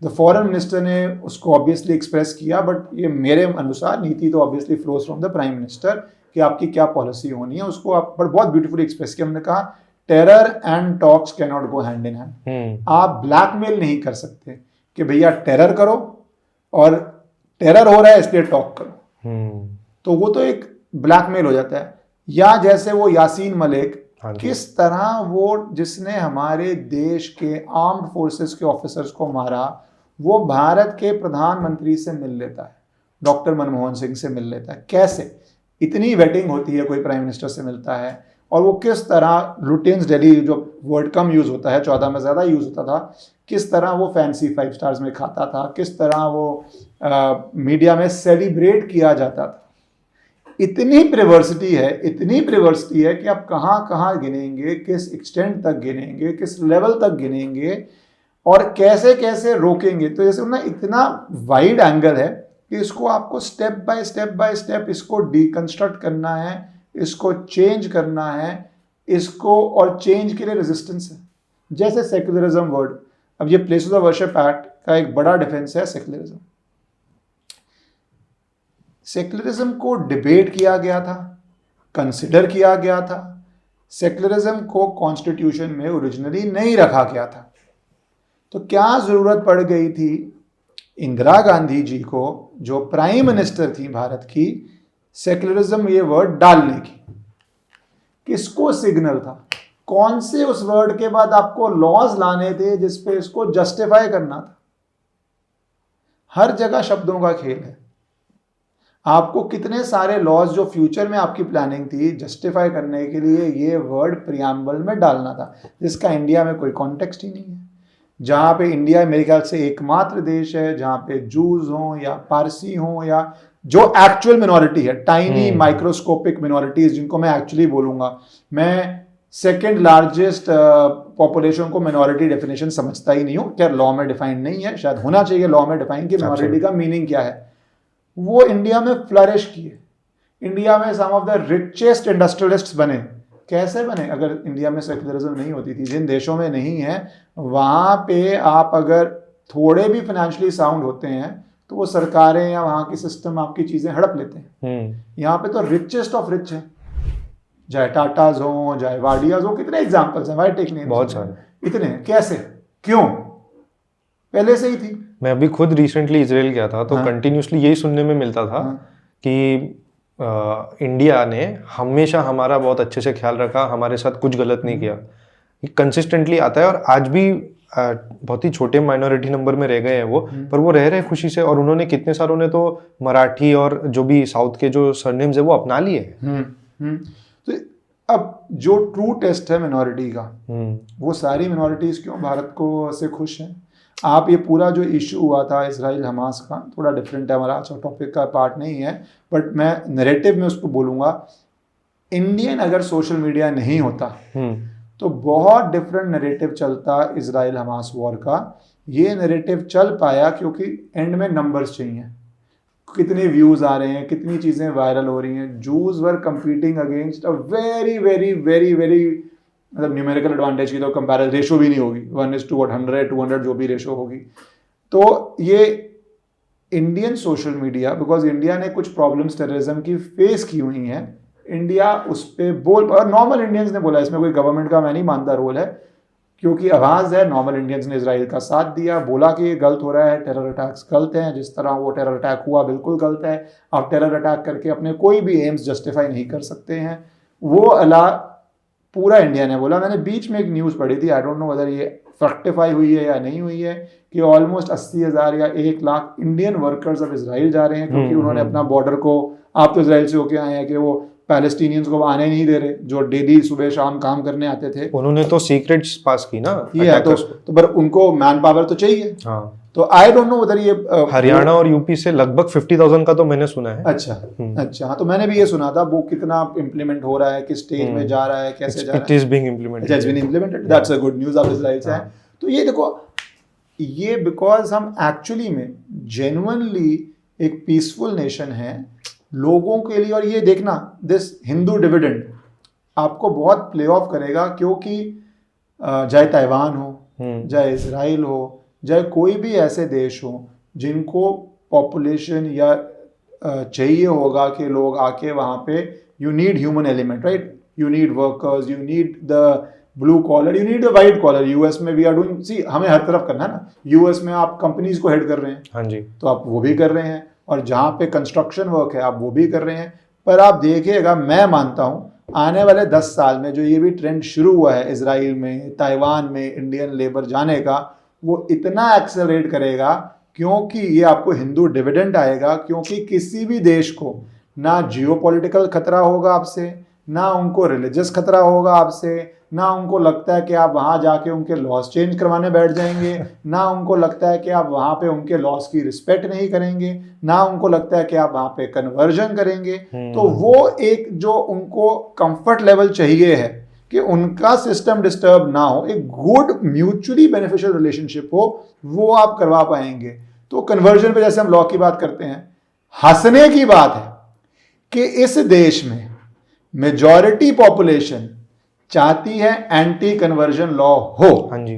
द फॉरेन मिनिस्टर ने उसको ऑब्वियसली एक्सप्रेस किया, बट ये मेरे अनुसार नीति तो obviously flows from the prime minister कि आपकी क्या पॉलिसी होनी है, उसको आप पर बहुत ब्यूटीफुली एक्सप्रेस किया। हमने कहा terror and talks can not go hand in hand. आप ब्लैकमेल नहीं कर सकते कि भैया टेरर करो और टेरर हो रहा है इसलिए टॉक करो, तो वो तो एक ब्लैकमेल हो जाता है। या जैसे वो यासीन मलिक, किस तरह वो, जिसने हमारे देश के आर्म्ड फोर्सेस के ऑफिसर्स को मारा, वो भारत के प्रधानमंत्री से मिल लेता है, डॉक्टर मनमोहन सिंह से मिल लेता है। कैसे इतनी वेटिंग होती है, कोई प्राइम मिनिस्टर से मिलता है, और वो किस तरह लुटेंस दिल्ली, जो वर्ड कम यूज होता है, 14 में ज़्यादा यूज होता था, किस तरह वो फैंसी 5 स्टार्स में खाता था, किस तरह वो मीडिया में सेलिब्रेट किया जाता था। इतनी प्रिवर्सिटी है, इतनी प्रिवर्सिटी है कि आप कहाँ कहाँ गिनेंगे, किस एक्सटेंट तक गिनेंगे, किस लेवल तक गिनेंगे, और कैसे कैसे रोकेंगे। तो जैसे ना इतना वाइड एंगल है कि इसको आपको स्टेप बाय स्टेप इसको डिकंस्ट्रक्ट करना है, इसको चेंज करना है, इसको, और चेंज के लिए रेजिस्टेंस है। जैसे सेक्युलरिज्म वर्ड, अब ये प्लेसेस ऑफ वर्शिप एक्ट का एक बड़ा डिफेंस है सेक्युलरिज्म। सेक्युलरिज्म को डिबेट किया गया था, कंसिडर किया गया था। सेक्युलरिज्म को कॉन्स्टिट्यूशन में ओरिजिनली नहीं रखा गया था, तो क्या जरूरत पड़ गई थी इंदिरा गांधी जी को, जो प्राइम मिनिस्टर थी भारत की, सेक्युलरिज्म ये वर्ड डालने की? किसको सिग्नल था? कौन से उस वर्ड के बाद आपको लॉज लाने थे जिसपे इसको जस्टिफाई करना था? हर जगह शब्दों का खेल है। आपको कितने सारे लॉज जो फ्यूचर में आपकी प्लानिंग थी जस्टिफाई करने के लिए ये वर्ड प्रियम्बल में डालना था, जिसका इंडिया में कोई कॉन्टेक्स्ट ही नहीं है। जहाँ पे इंडिया मेरे ख्याल से एकमात्र देश है जहाँ पे जूज हों या पारसी हों या जो एक्चुअल मिनोरिटी है, टाइनी माइक्रोस्कोपिक मिनोरिटीज जिनको मैं एक्चुअली बोलूँगा, मैं सेकेंड लार्जेस्ट पॉपुलेशन को मिनोरिटी डेफिनेशन समझता ही नहीं हूँ। क्या लॉ में डिफाइन नहीं है, शायद होना चाहिए लॉ में डिफाइन कि मिनोरिटी का मीनिंग क्या है। वो इंडिया में फ्लरिश किए, इंडिया में सम ऑफ द रिचेस्ट इंडस्ट्रियलिस्ट्स बने। कैसे बने? अगर इंडिया में सेक्युलरिज्म नहीं होती थी, जिन देशों में नहीं है वहाँ पे आप अगर थोड़े भी फाइनेंशियली साउंड होते हैं तो वो सरकारें या वहाँ की सिस्टम आपकी चीज़ें हड़प लेते हैं। यहाँ पे तो रिचेस्ट ऑफ रिच है, चाहे टाटाज हो चाहे वाडियाज हो, कितने एग्जाम्पल्स हैं, वाई टेक नेम्स,
बहुत सारे।
इतने कैसे, क्यों? पहले से ही थी।
मैं अभी खुद रिसेंटली इजराइल गया था तो कंटिन्यूसली यही सुनने में मिलता था कि इंडिया ने हमेशा हमारा बहुत अच्छे से ख्याल रखा, हमारे साथ कुछ गलत नहीं किया। कंसिस्टेंटली आता है और आज भी बहुत ही छोटे माइनॉरिटी नंबर में रह गए हैं वो, पर वो रह रहे हैं खुशी से। और उन्होंने कितने सारों ने तो मराठी और जो भी साउथ के जो सरनेम्स है वो अपना लिए हैं।
तो अब जो ट्रू टेस्ट है मिनोरिटी का, वो सारी मिनोरिटीज क्यों भारत को से खुश हैं? आप ये पूरा जो इशू हुआ था इजराइल हमास का, थोड़ा डिफरेंट है, हमारा अच्छा टॉपिक का पार्ट नहीं है, बट मैं नैरेटिव में उसको बोलूँगा। इंडियन अगर सोशल मीडिया नहीं होता तो बहुत डिफरेंट नैरेटिव चलता इजराइल हमास वॉर का। ये नैरेटिव चल पाया क्योंकि एंड में नंबर्स चाहिए, कितने व्यूज़ आ रहे हैं, कितनी चीज़ें वायरल हो रही हैं। जूज वर competing against a very very very very, मतलब न्यूमेरिकल एडवांटेज की तो कंपैरिजन रेशो भी नहीं होगी, 1:100 200 जो भी रेशो होगी। तो ये Indian social media, because India ने कुछ प्रॉब्लम्स टेररिज्म की फेस की हुई हैं, इंडिया उस पर बोल, और नॉर्मल इंडियंस ने बोला, इसमें कोई गवर्नमेंट का मैं नहीं मानता रोल है, क्योंकि आवाज़ है। नॉर्मल इंडियंस ने इजराइल का साथ दिया, बोला कि ये गलत हो रहा है, टेरर अटैक्स गलत हैं, जिस तरह वो टेरर अटैक हुआ बिल्कुल गलत है। आप टेरर अटैक करके अपने कोई भी एम्स जस्टिफाई नहीं कर सकते हैं। वो अला पूरा इंडिया ने बोला। मैंने बीच में एक न्यूज़ पढ़ी थी, आई डोंट नो वेदर ये फ्रक्टिफाई हुई है या नहीं हुई है, कि ऑलमोस्ट 80,000 या 1 लाख इंडियन वर्कर्स अब इजराइल जा रहे हैं, क्योंकि उन्होंने अपना बॉर्डर को, आप तो इजराइल से होके आए हैं, कि वो पैलेस्टीनियंस को आने नहीं दे रहे, जो डेली सुबह शाम काम करने आते थे।
उन्होंने तो सीक्रेट्स पास की ना,
ये तो पर उनको मैन पावर तो चाहिए।
हाँ।
तो आई डोंट नो उधर ये
हरियाणा और यूपी से लगभग 50,000 का तो मैंने सुना है।
अच्छा अच्छा, हाँ, तो मैंने भी ये सुना था। वो कितना इम्प्लीमेंट हो रहा है, किस स्टेज में जा रहा है, कैसे जा रहा है?
It is being implemented.
It has been implemented, that's a good news. आप इजराइल से हैं तो ये देखो, ये बिकॉज हम एक्चुअली में जेन्युइनली एक पीसफुल नेशन है लोगों के लिए। और ये देखना, दिस हिंदू डिविडेंड आपको बहुत प्ले ऑफ करेगा, क्योंकि चाहे ताइवान हो, चाहे इजराइल हो, चाहे कोई भी ऐसे देश हो जिनको पॉपुलेशन या चाहिए होगा कि लोग आके वहाँ पे, you need human element, right? You need workers, you need the blue collar, you need the white collar. US में वी आर डूइंग, सी हमें हर तरफ करना है ना। यूएस में आप कंपनीज को हेड कर रहे हैं,
हाँ जी,
तो आप वो भी कर रहे हैं, और जहाँ पे कंस्ट्रक्शन वर्क है आप वो भी कर रहे हैं। पर आप देखिएगा, मैं मानता हूँ आने वाले 10 साल में जो ये भी ट्रेंड शुरू हुआ है इजराइल में, ताइवान में इंडियन लेबर जाने का, वो इतना एक्सेलरेट करेगा, क्योंकि ये आपको हिंदू डिविडेंड आएगा। क्योंकि किसी भी देश को ना जियोपॉलिटिकल खतरा होगा आपसे, ना उनको रिलीजियस खतरा होगा आपसे, ना उनको लगता है कि आप वहाँ जाके उनके लॉस चेंज करवाने बैठ जाएंगे, ना उनको लगता है कि आप वहाँ पे उनके लॉस की रिस्पेक्ट नहीं करेंगे, ना उनको लगता है कि आप वहाँ पे कन्वर्जन करेंगे। तो वो एक जो उनको कंफर्ट लेवल चाहिए है कि उनका सिस्टम डिस्टर्ब ना हो, एक गुड म्यूचुअली बेनिफिशियल रिलेशनशिप हो, वो आप करवा पाएंगे। तो कन्वर्जन पे जैसे हम लॉ की बात करते हैं, हंसने की बात है कि इस देश में मेजॉरिटी पॉपुलेशन चाहती है एंटी कन्वर्जन लॉ हो।
हाँ जी,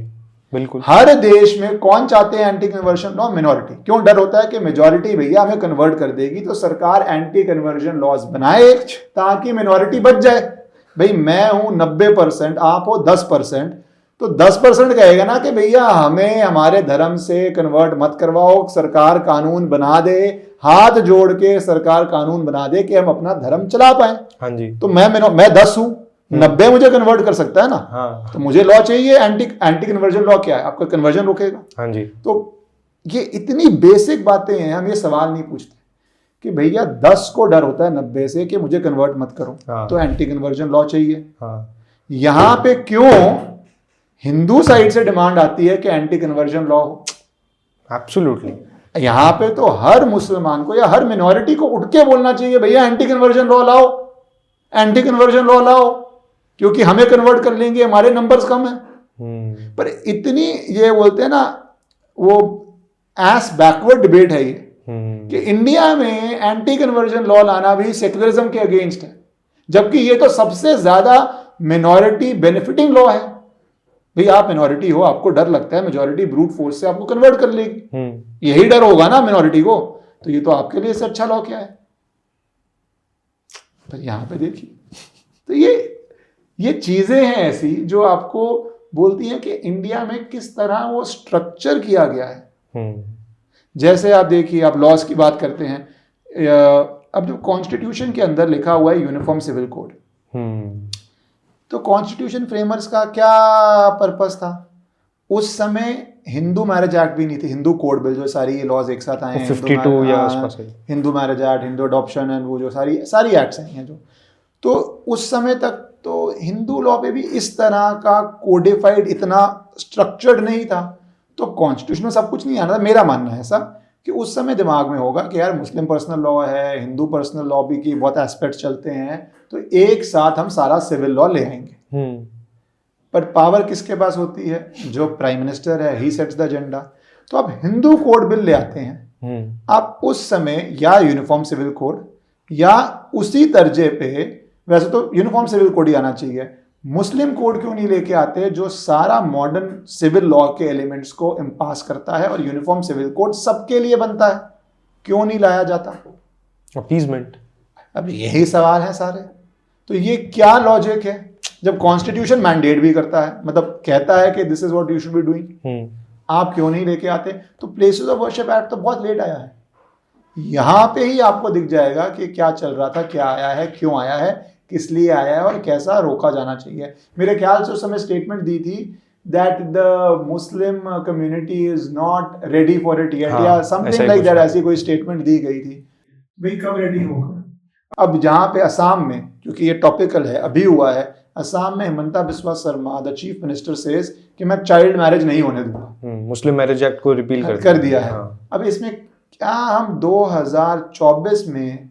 बिल्कुल।
हर देश में कौन चाहते हैं एंटी कन्वर्जन लॉ? मिनॉरिटी। क्यों? डर होता है कि मेजॉरिटी भैया हमें कन्वर्ट कर देगी, तो सरकार एंटी कन्वर्जन लॉज बनाए ताकि मिनॉरिटी बच जाए। भाई मैं हूं 90%, आप हो 10%, तो 10% कहेगा ना कि भैया हमें हमारे धर्म से कन्वर्ट मत करवाओ, सरकार कानून बना दे, हाथ जोड़ के सरकार कानून बना दे कि हम अपना धर्म चला पाए।
हाँ जी।
तो मैं 10 हूं, 90 मुझे कन्वर्ट कर सकता है ना।
हाँ।
तो मुझे लॉ चाहिए, एंटी कन्वर्जन लॉ क्या है? आपका कन्वर्जन रोकेगा।
हाँ जी।
तो ये इतनी बेसिक बातें हैं, हम ये सवाल नहीं पूछते। कि भैया 10 को डर होता है 90 से कि मुझे कन्वर्ट मत करो, तो एंटी कन्वर्जन लॉ चाहिए। यहां पे क्यों हिंदू साइड से डिमांड आती है कि एंटी कन्वर्जन लॉ हो?
एब्सोल्युटली।
यहां पे तो हर मुसलमान को या हर मिनॉरिटी को उठ के बोलना चाहिए भैया एंटी कन्वर्जन लॉ लाओ, एंटी कन्वर्जन लॉ लाओ, क्योंकि हमें कन्वर्ट कर लेंगे, हमारे नंबर्स कम है। पर इतनी ये बोलते हैं ना वो एस बैकवर्ड डिबेट है ये कि इंडिया में एंटी कन्वर्जन लॉ लाना भी सेक्युलरिज्म के अगेंस्ट है, जबकि ये तो सबसे ज्यादा मिनॉरिटी बेनिफिटिंग लॉ है। भाई आप मिनॉरिटी हो, आपको डर लगता है मेजॉरिटी ब्रूट फोर्स से आपको कन्वर्ट कर लेगी, यही डर होगा ना मिनॉरिटी को, तो ये तो आपके लिए इससे अच्छा लॉ क्या है? पर यहां पे देखिए, तो ये चीजें हैं ऐसी जो आपको बोलती हैं कि इंडिया में किस तरह वो स्ट्रक्चर किया गया है। जैसे आप देखिए, आप लॉस की बात करते हैं, अब जो कॉन्स्टिट्यूशन के अंदर लिखा हुआ है यूनिफॉर्म सिविल कोड, तो कॉन्स्टिट्यूशन फ्रेमर्स का क्या पर्पस था? उस समय हिंदू मैरिज एक्ट भी नहीं थी, हिंदू कोड बिल जो सारी लॉज एक साथ आए हैं,
52 या आसपास है,
Hindu marriage act, Hindu adoption and वो जो सारी एक्ट्स आई हैं जो, तो उस समय तक तो हिंदू लॉ पे भी इस तरह का कोडिफाइड इतना स्ट्रक्चर्ड नहीं था, तो कॉन्स्टिट्यूशन में सब कुछ नहीं आना था। मेरा मानना है ऐसा कि उस समय दिमाग में होगा कि यार मुस्लिम पर्सनल लॉ है, हिंदू पर्सनल लॉ भी की बहुत एस्पेक्ट चलते हैं, तो एक साथ हम सारा सिविल लॉ ले आएंगे। पर पावर किसके पास होती है? जो प्राइम मिनिस्टर है, ही सेट्स द एजेंडा। तो आप हिंदू कोड बिल ले आते हैं, आप उस समय या यूनिफॉर्म सिविल कोड या उसी दर्जे पे, वैसे तो यूनिफॉर्म सिविल कोड ही आना चाहिए, मुस्लिम कोड क्यों नहीं लेके आते जो सारा मॉडर्न सिविल लॉ के एलिमेंट्स को इम्पास करता है और यूनिफॉर्म सिविल कोड सबके लिए बनता है? क्यों नहीं लाया जाता? अपीजमेंट। अब यही सवाल है सारे। तो ये क्या लॉजिक है जब कॉन्स्टिट्यूशन मैंडेट भी करता है, मतलब कहता है कि this is what you should be doing, आप क्यों नहीं लेके आते? तो प्लेसेस ऑफ वर्शिप एक्ट तो बहुत लेट आया है। यहां पे ही आपको दिख जाएगा कि क्या चल रहा था, क्या आया है, क्यों आया है, किस लिए आया है और कैसा रोका जाना चाहिए। मेरे ख्याल से उस समय स्टेटमेंट दी थी that the Muslim community is not ready for it yet, या समथिंग लाइक दैट, ऐसी कोई स्टेटमेंट दी गई थी। भाई कब रेडी होगा? अब जहां पे असम में, क्योंकि ये टॉपिकल है, अभी हुआ है, असम में Himanta Biswa Sharma the chief minister says कि मैं चाइल्ड मैरिज नहीं होने दूंगा,
मुस्लिम मैरिज एक्ट को रिपील
कर दिया है। अब इसमें क्या हम 2024 में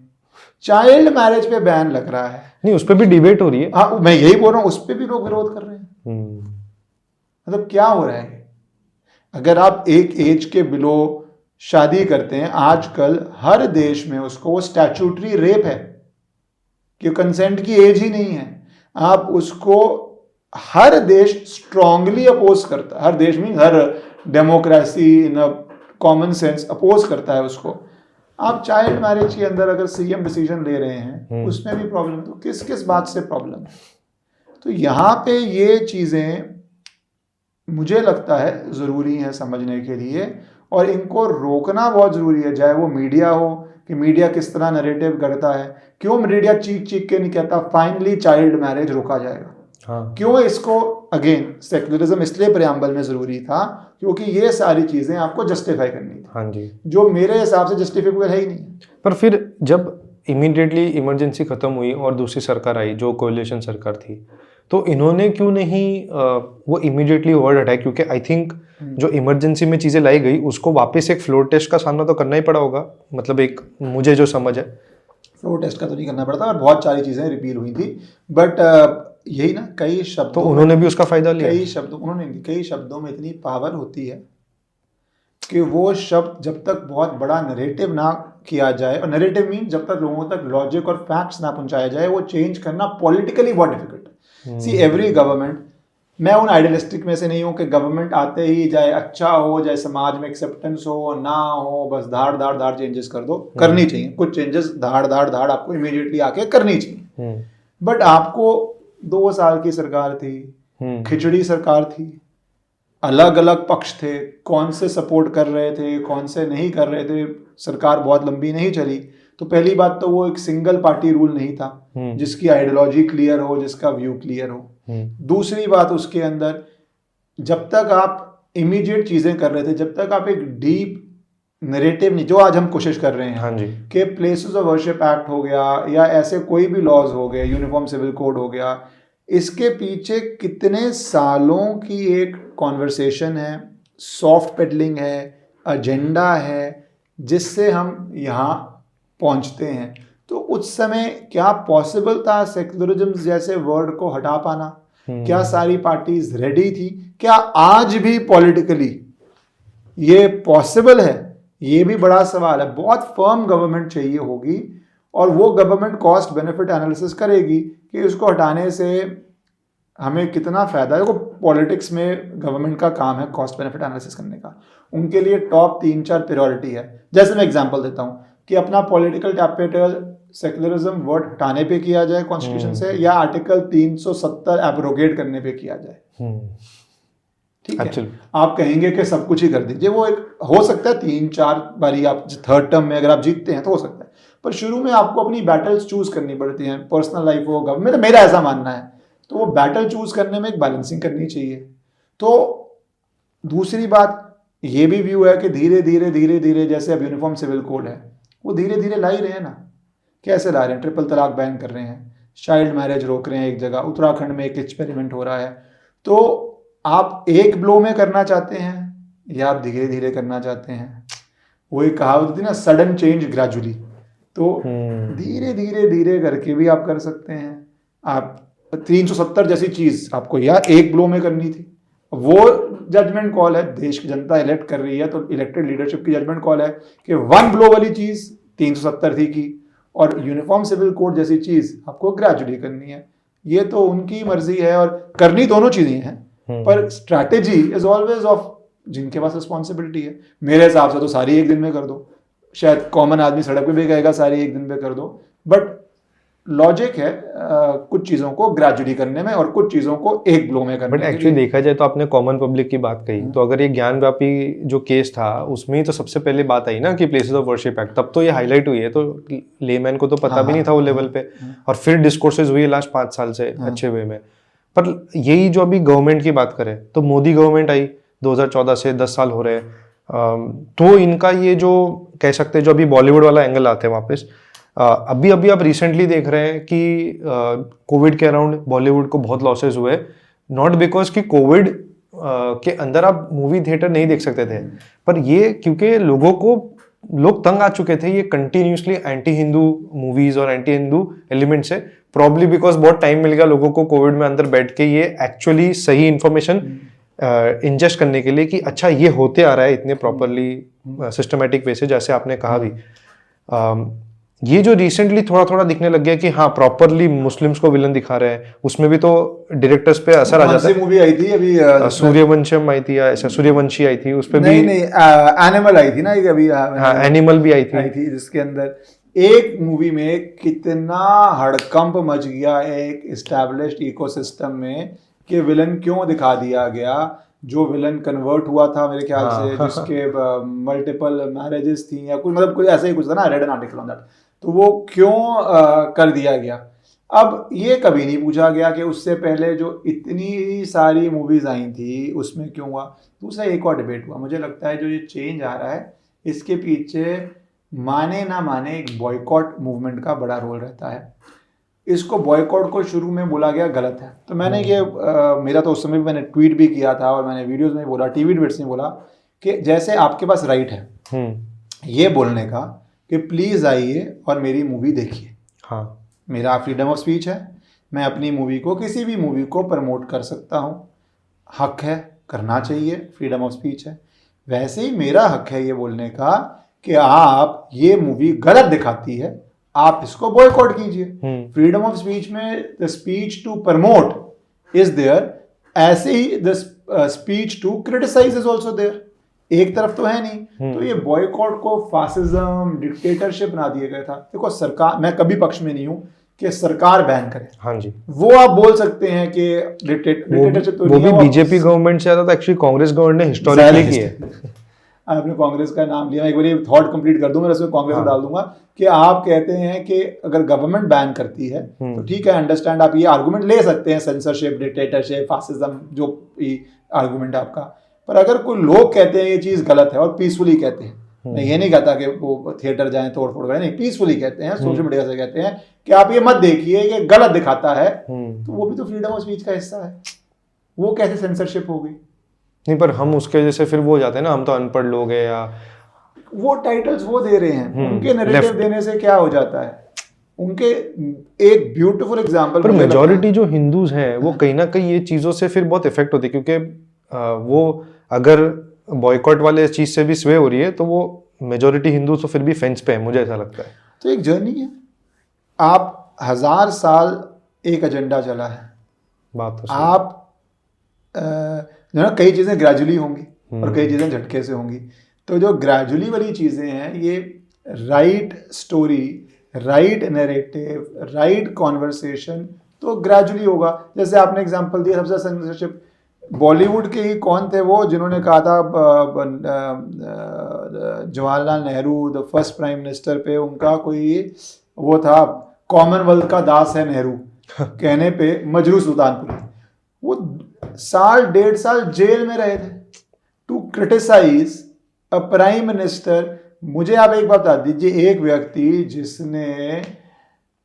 चाइल्ड मैरिज पे बैन लग रहा है?
नहीं, उस पर भी डिबेट हो रही है।
हाँ, मैं यही बोल रहा हूँ, उस पर भी लोग विरोध कर रहे हैं। मतलब क्या हो रहा है? अगर आप एक एज के बिलो शादी करते हैं, आजकल हर देश में उसको वो स्टैट्यूटरी रेप है कि कंसेंट की एज ही नहीं है, आप उसको हर देश स्ट्रांगली अपोज करता है। हर देश में, हर democracy in a common sense oppose करता है उसको। आप चाइल्ड मैरिज के अंदर अगर सीएम डिसीजन ले रहे हैं, उसमें भी प्रॉब्लम, तो किस किस बात से प्रॉब्लम है? तो यहाँ पे ये चीज़ें मुझे लगता है ज़रूरी हैं समझने के लिए, और इनको रोकना बहुत ज़रूरी है। चाहे वो मीडिया हो, कि मीडिया किस तरह नैरेटिव करता है, क्यों मीडिया चीख चीख के नहीं कहता फाइनली चाइल्ड मैरिज रोका जाएगा? क्यों इसको अगेन सेक्युलरिज्म इसलिए प्रियम्बल में ज़रूरी था क्योंकि ये सारी चीज़ें आपको जस्टिफाई करनी थी।
हाँ जी, जो
मेरे हिसाब से जस्टिफिकेबल है ही नहीं।
पर फिर जब इमीडिएटली इमरजेंसी खत्म हुई और दूसरी सरकार आई जो कोalition सरकार थी, तो इन्होंने क्यों नहीं वो इमीडिएटली वर्ड हटाया? क्योंकि आई थिंक जो इमरजेंसी में चीज़ें लाई गई उसको वापस एक फ्लोर टेस्ट का सामना तो करना ही पड़ा होगा, मतलब एक मुझे जो समझ है।
फ्लोर टेस्ट का तो नहीं करना पड़ता, और बहुत सारी चीज़ें रिपील हुई थी, बट यही ना, कई शब्द
तो उन्होंने भी उसका फायदा लिया।
कई शब्दों में इतनी पावर होती है कि वो शब्द जब तक बहुत बड़ा नरेटिव ना किया जाए, और नरेटिव मीन जब तक लोगों तक लॉजिक और फैक्ट्स ना पहुंचाया जाए, वो चेंज करना पॉलिटिकली बहुत डिफिकल्ट है। सी एवरी गवर्नमेंट, मैं उन आइडियलिस्टिक में से नहीं हूँ कि गवर्नमेंट आते ही चाहे अच्छा हो, चाहे समाज में एक्सेप्टेंस हो ना हो, बस धाड़ धाड़ धाड़ चेंजेस कर दो। करनी चाहिए कुछ चेंजेस, धाड़ धाड़ धाड़ आपको इमीडिएटली आके करनी चाहिए। बट आपको 2 साल की सरकार थी, खिचड़ी सरकार थी, अलग अलग पक्ष थे, कौन से सपोर्ट कर रहे थे, कौन से नहीं कर रहे थे, सरकार बहुत लंबी नहीं चली। तो पहली बात तो वो एक सिंगल पार्टी रूल नहीं था जिसकी आइडियोलॉजी क्लियर हो, जिसका व्यू क्लियर हो। दूसरी बात, उसके अंदर जब तक आप इमीडिएट चीज़ें कर रहे थे, जब तक आप एक डीप नरेटिव नहीं, जो आज हम कोशिश कर रहे हैं,
हाँ जी,
कि प्लेसेस ऑफ वर्शिप एक्ट हो गया या ऐसे कोई भी लॉज हो गए, यूनिफॉर्म सिविल कोड हो गया, इसके पीछे कितने सालों की एक कॉन्वर्सेशन है, सॉफ्ट पेडलिंग है, एजेंडा है, जिससे हम यहाँ पहुँचते हैं। तो उस समय क्या पॉसिबल था सेक्युलरिज्म जैसे वर्ड को हटा पाना? क्या सारी पार्टीज रेडी थी? क्या आज भी पॉलिटिकली ये पॉसिबल है? ये भी बड़ा सवाल है। बहुत फर्म गवर्नमेंट चाहिए होगी, और वो गवर्नमेंट कॉस्ट बेनिफिट एनालिसिस करेगी कि उसको हटाने से हमें कितना फायदा है। देखो, पॉलिटिक्स में गवर्नमेंट का काम है कॉस्ट बेनिफिट एनालिसिस करने का। उनके लिए टॉप 3-4 प्रायोरिटी है। जैसे मैं एग्जांपल देता हूँ कि अपना पॉलिटिकल कैपिटल सेक्युलरिज्म वर्ड हटाने पे किया जाए कॉन्स्टिट्यूशन से, या आर्टिकल 370 एब्रोगेट करने पे किया जाए। ठीक है, आप कहेंगे कि सब कुछ ही कर दीजिए। वो एक हो सकता है 3-4 बारी आप थर्ड टर्म में अगर आप जीतते हैं तो हो सकता है, पर शुरू में आपको अपनी बैटल्स चूज करनी पड़ती हैं। पर्सनल लाइफ हो, गवर्नमेंट, मेरा ऐसा मानना है। तो वो बैटल चूज करने में एक बैलेंसिंग करनी चाहिए। तो दूसरी बात ये भी व्यू है कि धीरे धीरे धीरे धीरे, जैसे अब यूनिफॉर्म सिविल कोड है, वो धीरे धीरे ला ही रहे हैं ना। कैसे ला रहे हैं? ट्रिपल तलाक बैन कर रहे हैं, चाइल्ड मैरिज रोक रहे हैं एक जगह, उत्तराखंड में एक एक्सपेरिमेंट हो रहा है। तो आप एक ब्लो में करना चाहते हैं या आप धीरे धीरे करना चाहते हैं? वो एक कहावत थी ना, सडन चेंज ग्रेजुअली। तो धीरे धीरे धीरे करके भी आप कर सकते हैं। आप 370 जैसी चीज आपको यार एक ब्लो में करनी थी, वो जजमेंट कॉल है, देश की जनता इलेक्ट कर रही है, तो इलेक्टेड लीडरशिप की जजमेंट कॉल है कि वन ब्लो वाली चीज 370 थी की, और यूनिफॉर्म सिविल कोड जैसी चीज आपको ग्रेजुअली करनी है। ये तो उनकी मर्जी है, और करनी दोनों चीजें हैं, पर स्ट्रैटेजी इज ऑलवेज ऑफ जिनके पास रिस्पॉन्सिबिलिटी है। मेरे हिसाब से तो सारी एक दिन में कर दो। शायद कॉमन आदमी सड़क पे भी कहेगा सारी एक दिन में कर दो, बट लॉजिक है कुछ चीजों को ग्रेजुअली करने में और कुछ चीजों को एक ब्लो में करने में।
बट एक्चुअली देखा जाए तो आपने कॉमन पब्लिक की बात कही, तो अगर ये ज्ञानव्यापी जो केस था उसमें ही तो सबसे पहले बात आई ना कि प्लेसेस ऑफ वर्शिप एक्ट, तब तो ये हाईलाइट हुई है, तो लेमैन को तो पता भी नहीं था वो लेवल पे, और फिर डिस्कोर्सेज हुई लास्ट 5 साल से अच्छे वे में। पर यही जो अभी गवर्नमेंट की बात करें तो मोदी गवर्नमेंट आई 2014 से 10 साल हो रहे हैं, तो इनका ये जो कह सकते हैं जो अभी बॉलीवुड वाला एंगल आते हैं वापस, अभी अभी आप रिसेंटली देख रहे हैं कि कोविड के अराउंड बॉलीवुड को बहुत लॉसेस हुए, नॉट बिकॉज कि कोविड के अंदर आप मूवी थिएटर नहीं देख सकते थे, पर ये क्योंकि लोग तंग आ चुके थे ये कंटिन्यूसली एंटी हिंदू मूवीज और एंटी हिंदू एलिमेंट से, प्रॉब्ली बिकॉज बहुत टाइम मिल गया लोगों को कोविड में अंदर बैठ के ये एक्चुअली सही इंफॉर्मेशन इंजेस्ट करने के लिए कि अच्छा ये होते आ रहा है इतने प्रॉपरली सिस्टमेटिक वे से, जैसे आपने कहा भी। ये जो रिसेंटली थोड़ा थोड़ा दिखने लग गया कि हाँ प्रॉपरली मुस्लिम्स को विलन दिखा रहे हैं, उसमें भी तो डायरेक्टर्स पे असर आ जाता है।
मूवी आई थी अभी
सूर्यवंशम आई थी, या ऐसा सूर्यवंशी आई थी, उस पे भी
नहीं एनिमल आई थी ना एक अभी।
हाँ एनिमल भी आई थी
जिसके अंदर एक मूवी में कितना हड़कंप मच गया एक एस्टैब्लिश्ड इकोसिस्टम में कि विलन क्यों दिखा दिया गया। जो विलन कन्वर्ट हुआ था मेरे ख्याल से, जिसके मल्टीपल मैरिजेस थी या कुछ, मतलब कुछ ऐसा ही कुछ था ना, red an article on that, तो वो क्यों कर दिया गया। अब ये कभी नहीं पूछा गया कि उससे पहले जो इतनी सारी मूवीज आई थी उसमें क्यों हुआ। दूसरा एक और डिबेट हुआ, मुझे लगता है जो ये चेंज आ रहा है इसके पीछे माने ना माने एक बॉयकॉट मूवमेंट का बड़ा रोल रहता है। इसको बॉयकॉट को शुरू में बोला गया गलत है, तो मैंने ये मेरा तो उस समय भी मैंने ट्वीट भी किया था और मैंने वीडियोस में बोला, टीवी डिबेट्स में बोला कि जैसे आपके पास राइट है ये बोलने का कि प्लीज़ आइए और मेरी मूवी देखिए,
हाँ
मेरा फ्रीडम ऑफ स्पीच है, मैं अपनी मूवी को, किसी भी मूवी को प्रमोट कर सकता हूँ, हक है, करना चाहिए, फ्रीडम ऑफ स्पीच है। वैसे ही मेरा हक है ये बोलने का कि आप ये मूवी गलत दिखाती है, आप इसको बॉयकॉट कीजिए। फ्रीडम ऑफ स्पीच में the speech to promote is there, ऐसे ही the speech to criticise is also there. एक तरफ तो है नहीं। तो ये बॉयकॉट को फासिज्म, डिक्टेटरशिप बना दिया गया था। देखो सरकार, मैं कभी पक्ष में नहीं हूं कि सरकार बैन करे,
हाँ जी,
वो आप बोल सकते हैं कि डिक्टेटरशिप तो
वो भी बीजेपी गवर्नमेंट से ज्यादा एक्चुअली कांग्रेस गवर्नमेंट ने हिस्टोरिकली की है।
आपने कांग्रेस का नाम लिया, एक बार ये थॉट कंप्लीट कर दूं, मैं उसमें कांग्रेस को डाल दूंगा कि आप कहते हैं कि अगर गवर्नमेंट बैन करती है तो ठीक है, अंडरस्टैंड, आप ये आर्गुमेंट ले सकते हैं, सेंसरशिप, डिक्टेटरशिप, फासिज्म, जो आर्गुमेंट आपका। पर अगर कोई लोग कहते हैं ये चीज गलत है और पीसफुली कहते हैं, मैं ये नहीं कहता कि वो थिएटर जाएं तोड़ फोड़ करें, नहीं, पीसफुली कहते हैं, सोशल मीडिया से कहते हैं कि आप ये मत देखिए कि गलत दिखाता है, तो वो भी तो फ्रीडम ऑफ स्पीच का हिस्सा है। वो कैसे सेंसरशिप हो गई?
नहीं, पर हम उसके जैसे फिर वो हो जाते हैं ना, हम तो अनपढ़ लोग हैं, या
वो टाइटल्स वो दे रहे हैं, उनके नैरेटिव देने से क्या हो जाता है? उनके एक ब्यूटीफुल एग्जांपल,
पर मेजॉरिटी जो हिंदूज हैं वो कहीं ना कहीं ये चीज़ों से फिर बहुत इफेक्ट होती है, क्योंकि वो अगर बॉयकॉट वाले चीज़ से भी स्वे हो रही है तो वो मेजॉरिटी हिंदू तो फिर भी फेंस पे है, मुझे ऐसा लगता है।
तो एक जर्नी है, आप 1000 साल एक एजेंडा चला है,
बात तो सही।
आप जो ना कई चीज़ें ग्रेजुअली होंगी और कई चीज़ें झटके से होंगी। तो जो ग्रेजुअली वाली चीज़ें हैं, ये right story, right narrative, right conversation, तो ग्रेजुअली होगा। जैसे आपने एग्जांपल दिया सबसे सेंसरशिप, बॉलीवुड के ही कौन थे वो जिन्होंने कहा था Jawaharlal Nehru the first prime minister पे उनका कोई वो था, कॉमनवेल्थ का दास है नेहरू कहने पे मजरू सुल्तानपुरी, वो 1.5 साल जेल में रहे थे to criticise a prime minister. मुझे आप एक बात बता दीजिए, एक व्यक्ति जिसने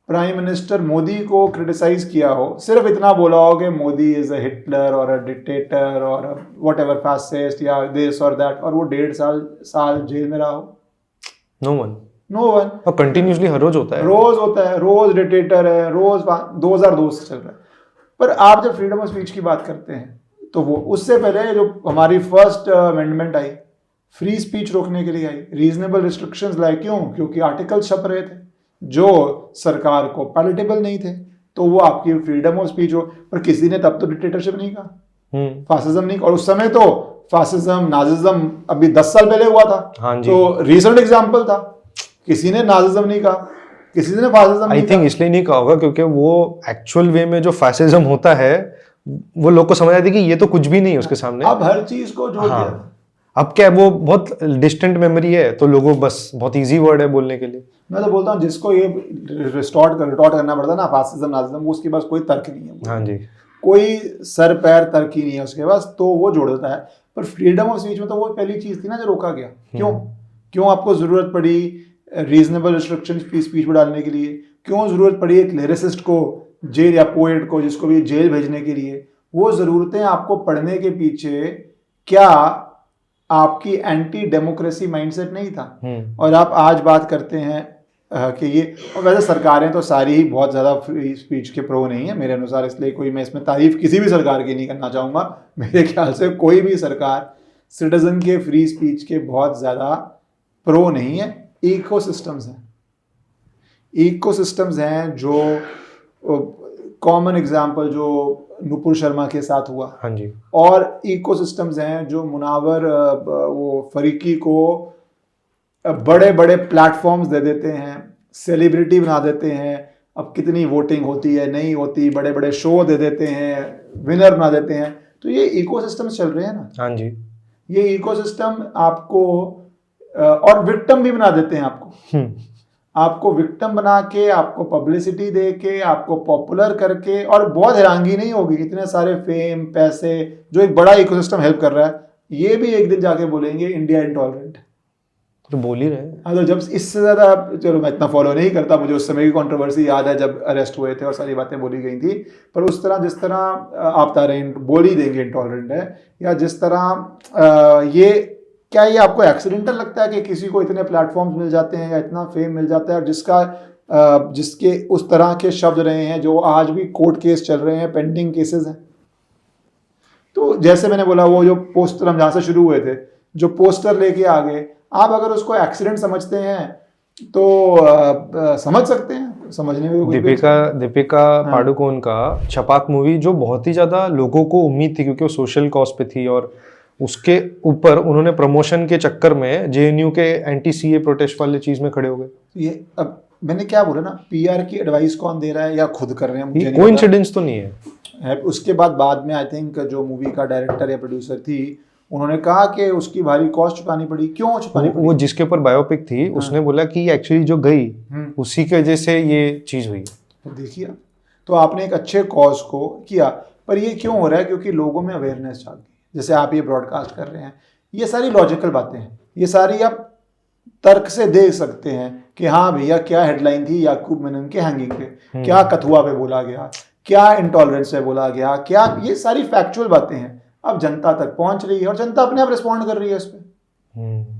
प्राइम मिनिस्टर मोदी को क्रिटिसाइज किया हो, सिर्फ इतना बोला हो कि मोदी इज अ हिटलर और अ डिक्टेटर और व्हाटएवर फासिस्ट या दिस और दैट, और वो 1.5 साल जेल में रहा हो?
No one.
और
कंटिन्यूसली हर रोज होता है,
रोज डिक्टेटर है, रोज 2002 से चल रहा है। पर आप जब फ्रीडम ऑफ स्पीच की बात करते हैं तो वो उससे पहले जो हमारी फर्स्ट अमेंडमेंट आई, फ्री स्पीच रोकने के लिए आई, रीजनेबल रिस्ट्रिक्शंस लाए। क्यों? क्योंकि आर्टिकल्स छप रहे थे जो सरकार को पैलेटेबल नहीं थे, तो वो आपकी फ्रीडम ऑफ स्पीच हो। पर किसी ने तब तो डिक्टेटरशिप नहीं कहा, फासिज्म नहीं, और उस समय तो फासिज्म नाजिज्म अभी 10 साल पहले हुआ था।
हाँ जी।
तो रिसेंट एग्जाम्पल था, किसी ने नाजिज्म नहीं कहा, किसी ने फासिज्म नहीं कहा।
आई थिंक इसलिए नहीं कहा होगा क्योंकि वो एक्चुअल वे में जो फासिज्म होता है वो लोग को समझ आती है कि ये तो कुछ भी नहीं है उसके सामने।
अब हर चीज को जोड़ दिया।
अब क्या है, वो बहुत डिस्टेंट मेमोरी है, तो लोगों बस बहुत इजी वर्ड है बोलने के लिए।
मैं तो बोलता हूँ जिसको ये रिटॉर्ट करना पड़ता है ना, फासिज्म नाजिज्म, वो उसके पास कोई तर्क नहीं है।
हाँ जी,
कोई सर पैर तर्क ही नहीं है उसके पास, तो वो जोड़ देता है। पर फ्रीडम ऑफ स्पीच में तो वो पहली चीज थी ना जो रोका गया। क्यों आपको जरूरत पड़ी रीजनेबल रिस्ट्रिक्शन स्पीच में डालने के लिए? क्यों जरूरत पड़ी एक लिरिसिस्ट को जेल, या पोएट को, जिसको भी जेल भेजने के लिए? वो जरूरतें आपको पढ़ने के पीछे क्या आपकी एंटी डेमोक्रेसी माइंडसेट नहीं था? और आप आज बात करते हैं कि ये, और वैसे सरकारें तो सारी ही बहुत ज़्यादा फ्री स्पीच के प्रो नहीं है मेरे अनुसार, इसलिए कोई मैं इसमें तारीफ किसी भी सरकार की नहीं करना चाहूँगा। मेरे ख्याल से कोई भी सरकार सिटीजन के फ्री स्पीच के बहुत ज़्यादा प्रो नहीं है। इकोसिस्टम्स हैं जो कॉमन एग्जाम्पल जो नुपुर शर्मा के साथ हुआ।
हाँ जी।
और इकोसिस्टम्स हैं जो मुनावर वो फरीकी को बड़े बड़े प्लेटफॉर्म्स दे देते हैं, सेलिब्रिटी बना देते हैं। अब कितनी वोटिंग होती है, नहीं होती, बड़े बड़े शो दे देते हैं, विनर बना देते हैं। तो ये इकोसिस्टम्स चल रहे हैं ना।
हाँ जी।
ये इकोसिस्टम आपको और विक्टिम भी बना देते हैं आपको विक्टिम बना के, आपको पब्लिसिटी दे के, आपको पॉपुलर करके, और बहुत हैरानगी नहीं होगी इतने सारे फेम, पैसे, जो एक बड़ा इकोसिस्टम हेल्प कर रहा है, ये भी एक दिन जाके बोलेंगे इंडिया इंटॉलरेंट।
तो बोल ही रहे हैं।
हाँ, तो जब इससे ज़्यादा, चलो मैं इतना फॉलो नहीं करता, मुझे उस समय की कंट्रोवर्सी याद है जब अरेस्ट हुए थे और सारी बातें बोली गई थी, पर उस तरह जिस तरह आप तारे बोल ही देंगे इंटॉलरेंट है, या जिस तरह ये, क्या ये आपको एक्सीडेंटल लगता है कि किसी को इतने प्लेटफॉर्म्स मिल जाते हैं या इतना फेम मिल जाता है, और जिसके उस तरह के शब्द रहे हैं जो आज भी कोर्ट केस चल रहे हैं, पेंडिंग केसेस हैं? तो जैसे मैंने बोला, वो जो पोस्टर हम जहाँ से शुरू हुए थे, जो पोस्टर लेके आ गए, आप अगर उसको एक्सीडेंट समझते हैं तो समझ सकते हैं, समझने में
दीपिका पाडुकोन का छपाक मूवी जो बहुत ही ज्यादा लोगों को उम्मीद थी क्योंकि वो सोशल कॉज पे थी, और उसके ऊपर उन्होंने प्रमोशन के चक्कर में जेएनयू के एंटी सीए प्रोटेस्ट वाली चीज में खड़े हो गए।
ये अब मैंने क्या बोला ना, पीआर की एडवाइस कौन दे रहा है या खुद कर रहे हैं, मुझे
कोई इंसिडेंस तो नहीं है।
उसके बाद में आई थिंक जो मूवी का डायरेक्टर या प्रोड्यूसर थी, उन्होंने कहा कि उसकी भारी कॉस्ट चुकानी पड़ी। क्यों चुकानी पड़ी? वो
जिसके ऊपर बायोपिक थी, उसने बोला कि एक्चुअली जो गई उसी की वजह से ये चीज हुई।
तो देखिए, तो आपने एक अच्छे कॉज को किया, पर ये क्यों हो रहा है? क्योंकि लोगों में अवेयरनेस जाग गई। जैसे आप ये ब्रॉडकास्ट कर रहे हैं, ये सारी लॉजिकल बातें हैं, ये सारी आप तर्क से देख सकते हैं कि हाँ भैया क्या हेडलाइन थी याकूब मेनन के हैंगिंग पे, क्या कथुआ पे बोला गया, क्या इंटॉलरेंस पे बोला गया, क्या, ये सारी फैक्चुअल बातें हैं। अब जनता तक पहुंच रही है और जनता अपने आप रिस्पॉन्ड कर रही है इस पर,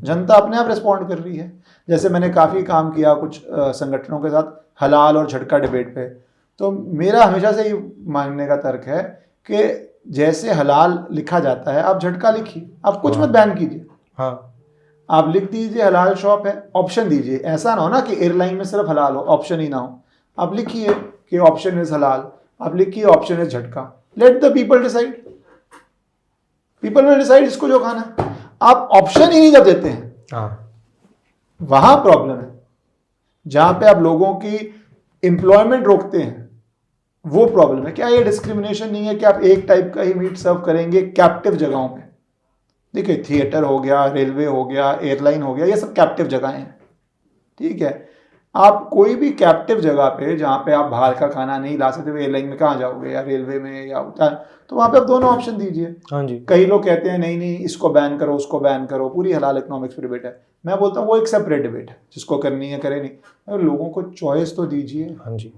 जनता अपने आप रिस्पॉन्ड कर रही है। जैसे मैंने काफ़ी काम किया कुछ संगठनों के साथ हलाल और झटका डिबेट पे, तो मेरा हमेशा से ये मानने का तर्क है कि जैसे हलाल लिखा जाता है आप झटका लिखिए, आप कुछ मत बैन कीजिए।
हाँ,
आप लिख दीजिए हलाल शॉप है, ऑप्शन दीजिए, ऐसा ना हो ना कि एयरलाइन में सिर्फ हलाल हो ऑप्शन ही ना हो। आप लिखिए कि ऑप्शन इज हलाल, आप लिखिए ऑप्शन इज झटका, let the people decide, people will decide इसको जो खाना है। आप ऑप्शन ही नहीं जब देते हैं,
हाँ,
वहां प्रॉब्लम है। जहां पे आप लोगों की एम्प्लॉयमेंट रोकते हैं वो प्रॉब्लम है। क्या ये डिस्क्रिमिनेशन नहीं है कि आप एक टाइप का ही मीट सर्व करेंगे कैप्टिव जगहों पे? देखिए थिएटर हो गया, रेलवे हो गया, एयरलाइन हो गया, ये सब कैप्टिव जगहें हैं, ठीक है। आप कोई भी कैप्टिव जगह पे जहाँ पे आप बाहर का खाना नहीं ला सकते, एयरलाइन में कहाँ जाओगे, या रेलवे में या होता है, तो वहाँ पे आप दोनों ऑप्शन दीजिए।
हाँ जी।
कई लोग कहते हैं नहीं नहीं इसको बैन करो उसको बैन करो, पूरी हलाल इकोनॉमिक्स पे डिबेट है। मैं बोलता हूँ वो एक सेपरेट डिबेट है, जिसको करनी है करे, नहीं लोगों को चॉइस तो दीजिए,
हाँ जी,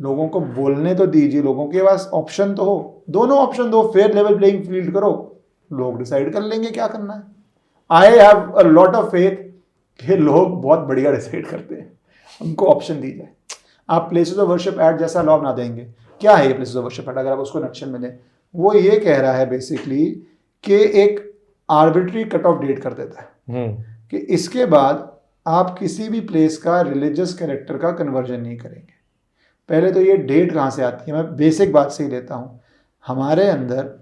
लोगों को बोलने तो दीजिए, लोगों के पास ऑप्शन तो हो, दोनों ऑप्शन दो, फेयर लेवल प्लेइंग फील्ड करो, लोग डिसाइड कर लेंगे क्या करना है। I have a lot of faith कि लोग बहुत बढ़िया डिसाइड करते हैं, उनको ऑप्शन दी जाए। आप प्लेसेस ऑफ वर्शिप एक्ट जैसा लॉ बना देंगे। क्या है ये प्लेसेस ऑफ वर्शिप एक्ट? अगर आप उसको नक्शल में दें, वो ये कह रहा है बेसिकली कि एक आर्बिट्री कट ऑफ डेट कर देता है कि इसके बाद आप किसी भी प्लेस का रिलीजियस कैरेक्टर का कन्वर्जन नहीं करेंगे। पहले तो ये डेट कहाँ से आती है, मैं बेसिक बात से ही लेता हूँ। हमारे अंदर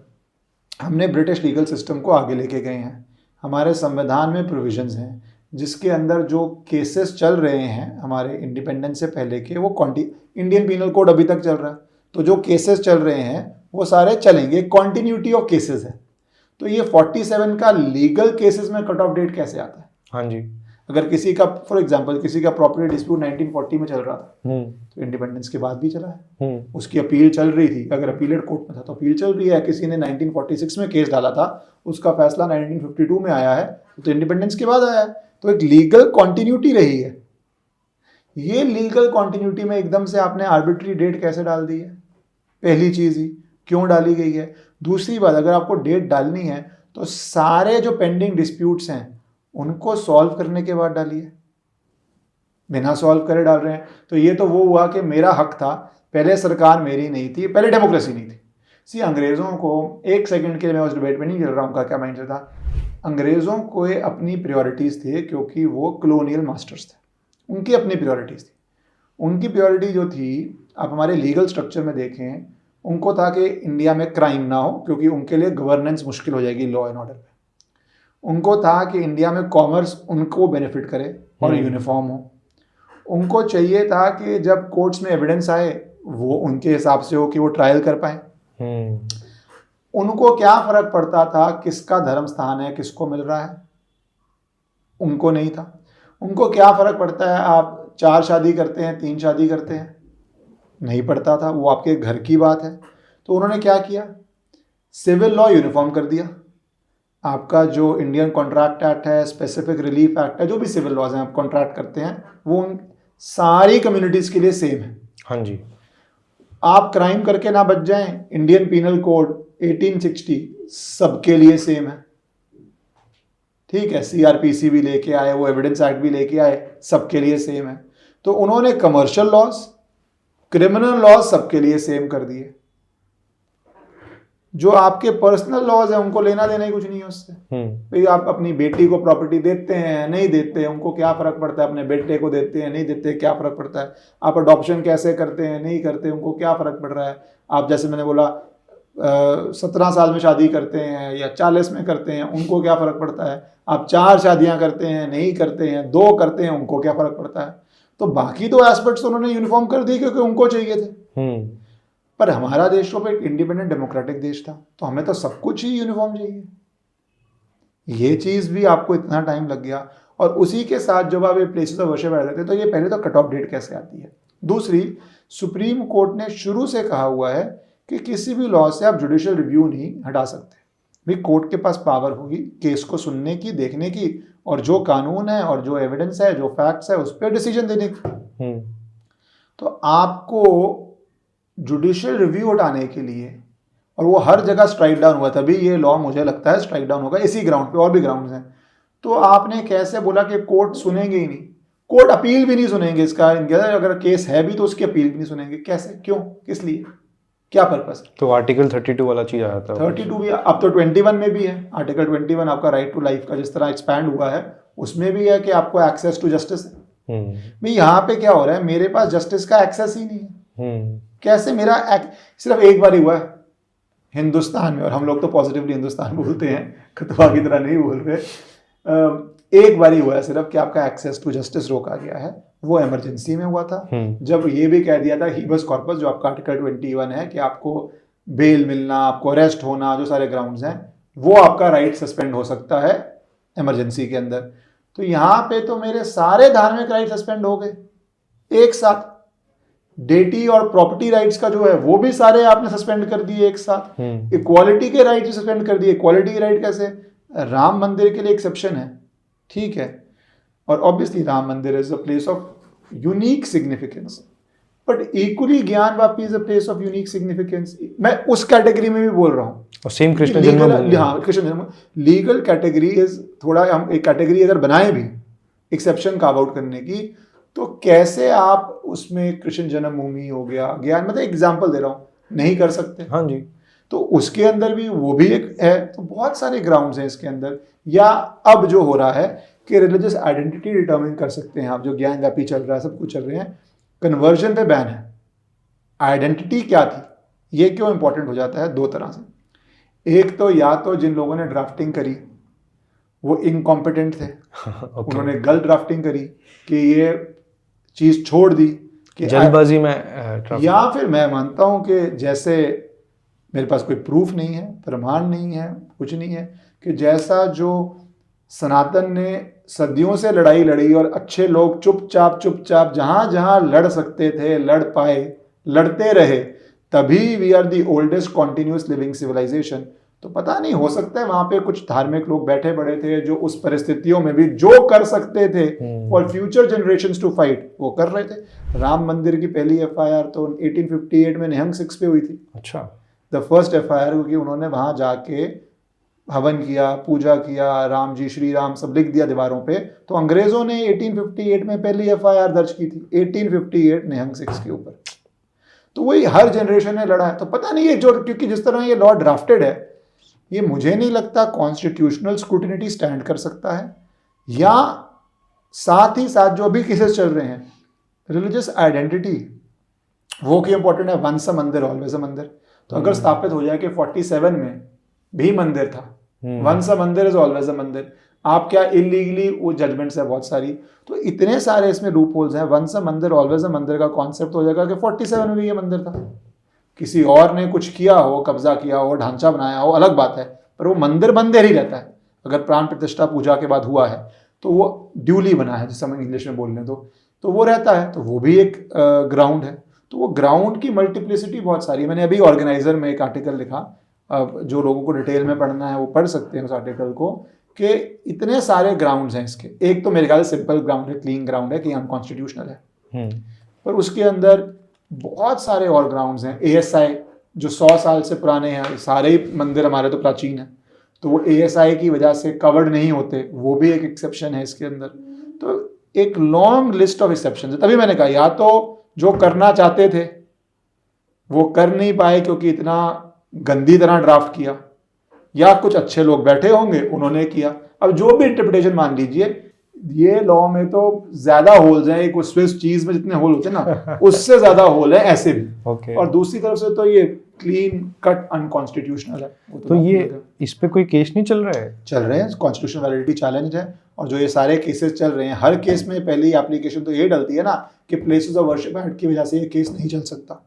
हमने ब्रिटिश लीगल सिस्टम को आगे लेके गए हैं, हमारे संविधान में प्रोविजंस हैं जिसके अंदर जो केसेस चल रहे हैं हमारे इंडिपेंडेंस से पहले के, वो इंडियन पीनल कोड अभी तक चल रहा है, तो जो केसेस चल रहे हैं वो सारे चलेंगे, कॉन्टिन्यूटी ऑफ केसेस है। तो ये 47 का लीगल केसेस में कट ऑफ डेट कैसे आता है?
हाँ जी।
अगर किसी का फॉर एग्जांपल किसी का प्रॉपर्टी डिस्प्यूट 1940 में चल रहा था तो इंडिपेंडेंस के बाद भी चला है, उसकी अपील चल रही थी, अगर अपीलेट कोर्ट में था तो अपील चल रही है। किसी ने 1946 में केस डाला था, उसका फैसला 1952 में आया है, तो इंडिपेंडेंस के बाद आया है, तो एक लीगल कॉन्टिन्यूटी रही है। ये लीगल कॉन्टिन्यूटी में एकदम से आपने आर्बिट्री डेट कैसे डाल दी है? पहली चीज ही क्यों डाली गई है? दूसरी बात, अगर आपको डेट डालनी है तो सारे जो पेंडिंग डिस्प्यूट्स हैं उनको सॉल्व करने के बाद डालिए, बिना सॉल्व करे डाल रहे हैं तो ये तो वो हुआ कि मेरा हक था, पहले सरकार मेरी नहीं थी, पहले डेमोक्रेसी नहीं थी। सी अंग्रेज़ों को, एक सेकंड के लिए मैं उस डिबेट में नहीं चल रहा हूँ उनका क्या माइंड था, अंग्रेज़ों को अपनी प्रायोरिटीज़ थे क्योंकि वो कॉलोनियल मास्टर्स थे, उनकी अपनी प्रायोरिटीज़ थी। उनकी प्रायोरिटी जो थी, आप हमारे लीगल स्ट्रक्चर में देखें, उनको था कि इंडिया में क्राइम ना हो क्योंकि उनके लिए गवर्नेंस मुश्किल हो जाएगी लॉ एंड ऑर्डर पे। उनको था कि इंडिया में कॉमर्स उनको बेनिफिट करे और यूनिफॉर्म हो। उनको चाहिए था कि जब कोर्ट्स में एविडेंस आए वो उनके हिसाब से हो कि वो ट्रायल कर पाए। उनको क्या फर्क पड़ता था किसका धर्म स्थान है, किसको मिल रहा है? उनको नहीं था। उनको क्या फर्क पड़ता है आप 4 शादी करते हैं, 3 शादी करते हैं? नहीं पड़ता था, वो आपके घर की बात है। तो उन्होंने क्या किया, सिविल लॉ यूनिफॉर्म कर दिया। आपका जो इंडियन कॉन्ट्रैक्ट एक्ट है, स्पेसिफिक रिलीफ एक्ट है, जो भी सिविल लॉज हैं आप कॉन्ट्रैक्ट करते हैं, वो उन सारी कम्युनिटीज़ के लिए सेम है।
हाँ जी।
आप क्राइम करके ना बच जाएं, इंडियन पीनल कोड 1860 सबके लिए सेम है, ठीक है। CRPC भी लेके आए, वो एविडेंस एक्ट भी लेके आए, सबके लिए सेम है। तो उन्होंने कमर्शियल लॉज, क्रिमिनल लॉज सबके लिए सेम कर दिए। जो आपके पर्सनल लॉज है उनको लेना देना ही कुछ नहीं है उससे। भाई आप अपनी बेटी को प्रॉपर्टी देते हैं नहीं देते हैं, उनको क्या फर्क पड़ता है? अपने बेटे को देते हैं नहीं देते हैं, क्या फर्क पड़ता है? आप अडॉप्शन कैसे करते हैं नहीं करते, उनको क्या फर्क पड़ रहा है? आप जैसे मैंने बोला 17 साल में शादी करते हैं या 40 में करते हैं, उनको क्या फ़र्क पड़ता है? आप 4 शादियां करते हैं नहीं करते हैं, 2 करते हैं, उनको क्या फ़र्क पड़ता है? तो बाकी 2 एस्पेक्ट्स उन्होंने यूनिफॉर्म कर दी क्योंकि उनको चाहिए थे। पर हमारा देश तो एक इंडिपेंडेंट डेमोक्रेटिक देश था, तो हमें तो सब कुछ ही यूनिफॉर्म चाहिए। ये चीज़ भी आपको इतना टाइम लग गया। और उसी के साथ जब आप ये प्लेसेस ऑफ वर्शिप आ जाते, तो ये पहले तो कट ऑफ डेट कैसे आती है। दूसरी, सुप्रीम कोर्ट ने शुरू से कहा हुआ है कि किसी भी लॉ से आप जुडिशियल रिव्यू नहीं हटा सकते। भाई कोर्ट के पास पावर होगी केस को सुनने की, देखने की, और जो कानून है और जो एविडेंस है, जो फैक्ट्स है, उस पर डिसीजन देने की। तो आपको जुडिशियल रिव्यू हटाने के लिए, और वो हर जगह स्ट्राइक डाउन हुआ, तभी ये लॉ मुझे लगता है स्ट्राइक डाउन होगा इसी ग्राउंड पे, और भी ग्राउंड्स हैं। तो आपने कैसे बोला कि कोर्ट सुनेंगे ही नहीं, कोर्ट अपील भी नहीं सुनेंगे इसका, अगर केस है भी तो उसकी अपील भी नहीं सुनेंगे, कैसे, क्यों, किस लिए, क्या पर्पस?
तो आर्टिकल 32 वाला चीज आया था,
32 भी, अब तो 21 में भी है आर्टिकल 21, आपका राइट टू लाइफ का जिस तरह एक्सपैंड हुआ है उसमें भी है कि आपको एक्सेस टू जस्टिस है। भाई यहाँ पे क्या हो रहा है, मेरे पास जस्टिस का एक्सेस ही नहीं है। कैसे मेरा सिर्फ एक बार ही हुआ है हिंदुस्तान में, और हम लोग तो पॉजिटिवली हिंदुस्तान बोलते हैं, कतवा की तरह नहीं बोल रहे। एक बार ही हुआ है सिर्फ कि आपका एक्सेस टू जस्टिस रोका गया है, वो इमरजेंसी में हुआ था, जब ये भी कह दिया था हीबस कॉर्पस, जो आपका आर्टिकल 21 है कि आपको बेल मिलना, आपको अरेस्ट होना, जो सारे ग्राउंड्स हैं, वो आपका राइट सस्पेंड हो सकता है इमरजेंसी के अंदर। तो यहाँ पे तो मेरे सारे धार्मिक राइट सस्पेंड हो गए एक साथ। डेटी और प्रॉपर्टी राइट्स का जो है वो भी सारे आपने सस्पेंड कर दिए एक साथ। इक्वालिटी के राइट सस्पेंड कर दिए। इक्वालिटी के राइट कैसे? राम मंदिर के लिए एक्सेप्शन है, ठीक है, और ऑब्वियसली राम मंदिर is a place of unique significance, but equally ज्ञान Vapi is a place of unique significance. मैं उस कैटेगरी में भी बोल रहा हूँ,
और सेम कृष्ण जन्मभूमि,
हाँ कृष्ण जन्म, लीगल कैटेगरी इज, थोड़ा हम एक कैटेगरी अगर बनाए भी एक्सेप्शन कार्व आउट करने की, तो कैसे आप उसमें कृष्ण जन्मभूमि हो गया, ज्ञान, मतलब एग्जाम्पल दे रहा हूँ, नहीं कर सकते।
हाँ जी,
तो उसके अंदर भी वो भी एक है। तो बहुत सारे ग्राउंड्स हैं इसके अंदर। या अब जो हो रहा है कि रिलीजियस आइडेंटिटी डिटर्मिन कर सकते हैं आप, जो ज्ञान व्यापी चल रहा है, सब कुछ चल रहे हैं, कन्वर्जन पे बैन है। आइडेंटिटी क्या थी, ये क्यों इंपॉर्टेंट हो जाता है? दो तरह से। एक तो या तो जिन लोगों ने ड्राफ्टिंग करी वो इनकॉम्पिटेंट थे, उन्होंने गलत ड्राफ्टिंग करी कि ये चीज छोड़ दी कि
जल्दबाजी में,
या फिर मैं मानता हूं कि जैसे मेरे पास कोई प्रूफ नहीं है, प्रमाण नहीं है, कुछ नहीं है, कि जैसा जो सनातन ने सदियों से लड़ाई लड़ी और अच्छे लोग चुपचाप जहां जहां लड़ सकते थे लड़ पाए, लड़ते रहे, तभी we are the oldest continuous living civilisation. तो पता नहीं, हो सकता है वहां पे कुछ धार्मिक लोग बैठे पड़े थे जो उस परिस्थितियों में भी जो कर सकते थे और फ्यूचर जनरेशंस टू फाइट, वो कर रहे थे। राम मंदिर की पहली एफआईआर तो 1858 में निहंग 6 पे हुई थी।
अच्छा,
द फर्स्ट एफआईआर, क्योंकि उन्होंने वहां जाके हवन किया, पूजा किया, राम जी श्री राम सब लिख दिया दीवारों पे। तो अंग्रेजों ने 1858 में पहली एफआईआर दर्ज की थी, 1858 निहंग 6 के ऊपर। तो वही हर जनरेशन ने लड़ा है। तो पता नहीं है जो, क्योंकि जिस तरह ये लॉ ड्राफ्टेड है, ये मुझे नहीं लगता कॉन्स्टिट्यूशनल स्क्रूटिनिटी स्टैंड कर सकता है। या साथ ही साथ जो अभी केसेस चल रहे हैं, रिलीजियस आइडेंटिटी, वो क्यों इंपॉर्टेंट है? वंस अ मंदिर ऑलवेज अ मंदिर। तो अगर स्थापित हो जाए कि 47 में भी मंदिर था, वंस अ मंदिर इज ऑलवेज अ मंदिर, आप क्या इलीगली, वो जजमेंट्स है बहुत सारी, तो इतने सारे इसमें लूप होल्स हैं। वंस अ मंदिर ऑलवेज अ मंदिर का कॉन्सेप्ट हो जाएगा कि 47 में भी ये मंदिर था, किसी और ने कुछ किया हो, कब्जा किया हो, ढांचा बनाया हो, अलग बात है, पर वो मंदिर ही रहता है। अगर प्राण प्रतिष्ठा पूजा के बाद हुआ है तो वो ड्यूली बना है, जिसे हम इंग्लिश में बोल लें तो वो रहता है, तो वो भी एक ग्राउंड है। तो वो ग्राउंड की मल्टीप्लिसिटी बहुत सारी है। मैंने अभी ऑर्गेनाइजर में एक आर्टिकल लिखा, जो लोगों को डिटेल में पढ़ना है वो पढ़ सकते हैं उस आर्टिकल को, कि इतने सारे ग्राउंड्स हैं इसके। एक तो मेरे ख्याल से सिंपल ग्राउंड है, क्लीन ग्राउंड है कि अनकॉन्स्टिट्यूशनल है, पर उसके अंदर बहुत सारे और ग्राउंड्स हैं। एएसआई जो 100 साल से पुराने हैं, सारे ही मंदिर हमारे तो प्राचीन हैं, तो वो एएसआई की वजह से कवर्ड नहीं होते, वो भी एक एक्सेप्शन है इसके अंदर। तो एक लॉन्ग लिस्ट ऑफ एक्सेप्शन है। तभी मैंने कहा या तो जो करना चाहते थे वो कर नहीं पाए क्योंकि इतना गंदी तरह ड्राफ्ट किया, या कुछ अच्छे लोग बैठे होंगे उन्होंने किया। अब जो भी इंटरप्रिटेशन मान लीजिए, ये लॉ में तो ज्यादा होल्स हैं, एक स्विस चीज में जितने होल होते हैं ना उससे ज्यादा होल है ऐसे भी।
okay.
और दूसरी तरफ से तो ये क्लीन कट अनकॉन्स्टिट्यूशनल है।
तो ये इस पे कोई केस नहीं चल रहा है?
चल रहे हैं, कॉन्स्टिट्यूशनल वैलिडिटी चैलेंज है, और जो ये सारे केसेस चल रहे हैं, हर केस में पहली एप्लीकेशन तो ये डलती है ना कि प्लेसेस ऑफ वर्शिप एक्ट की वजह से ये केस नहीं चल सकता।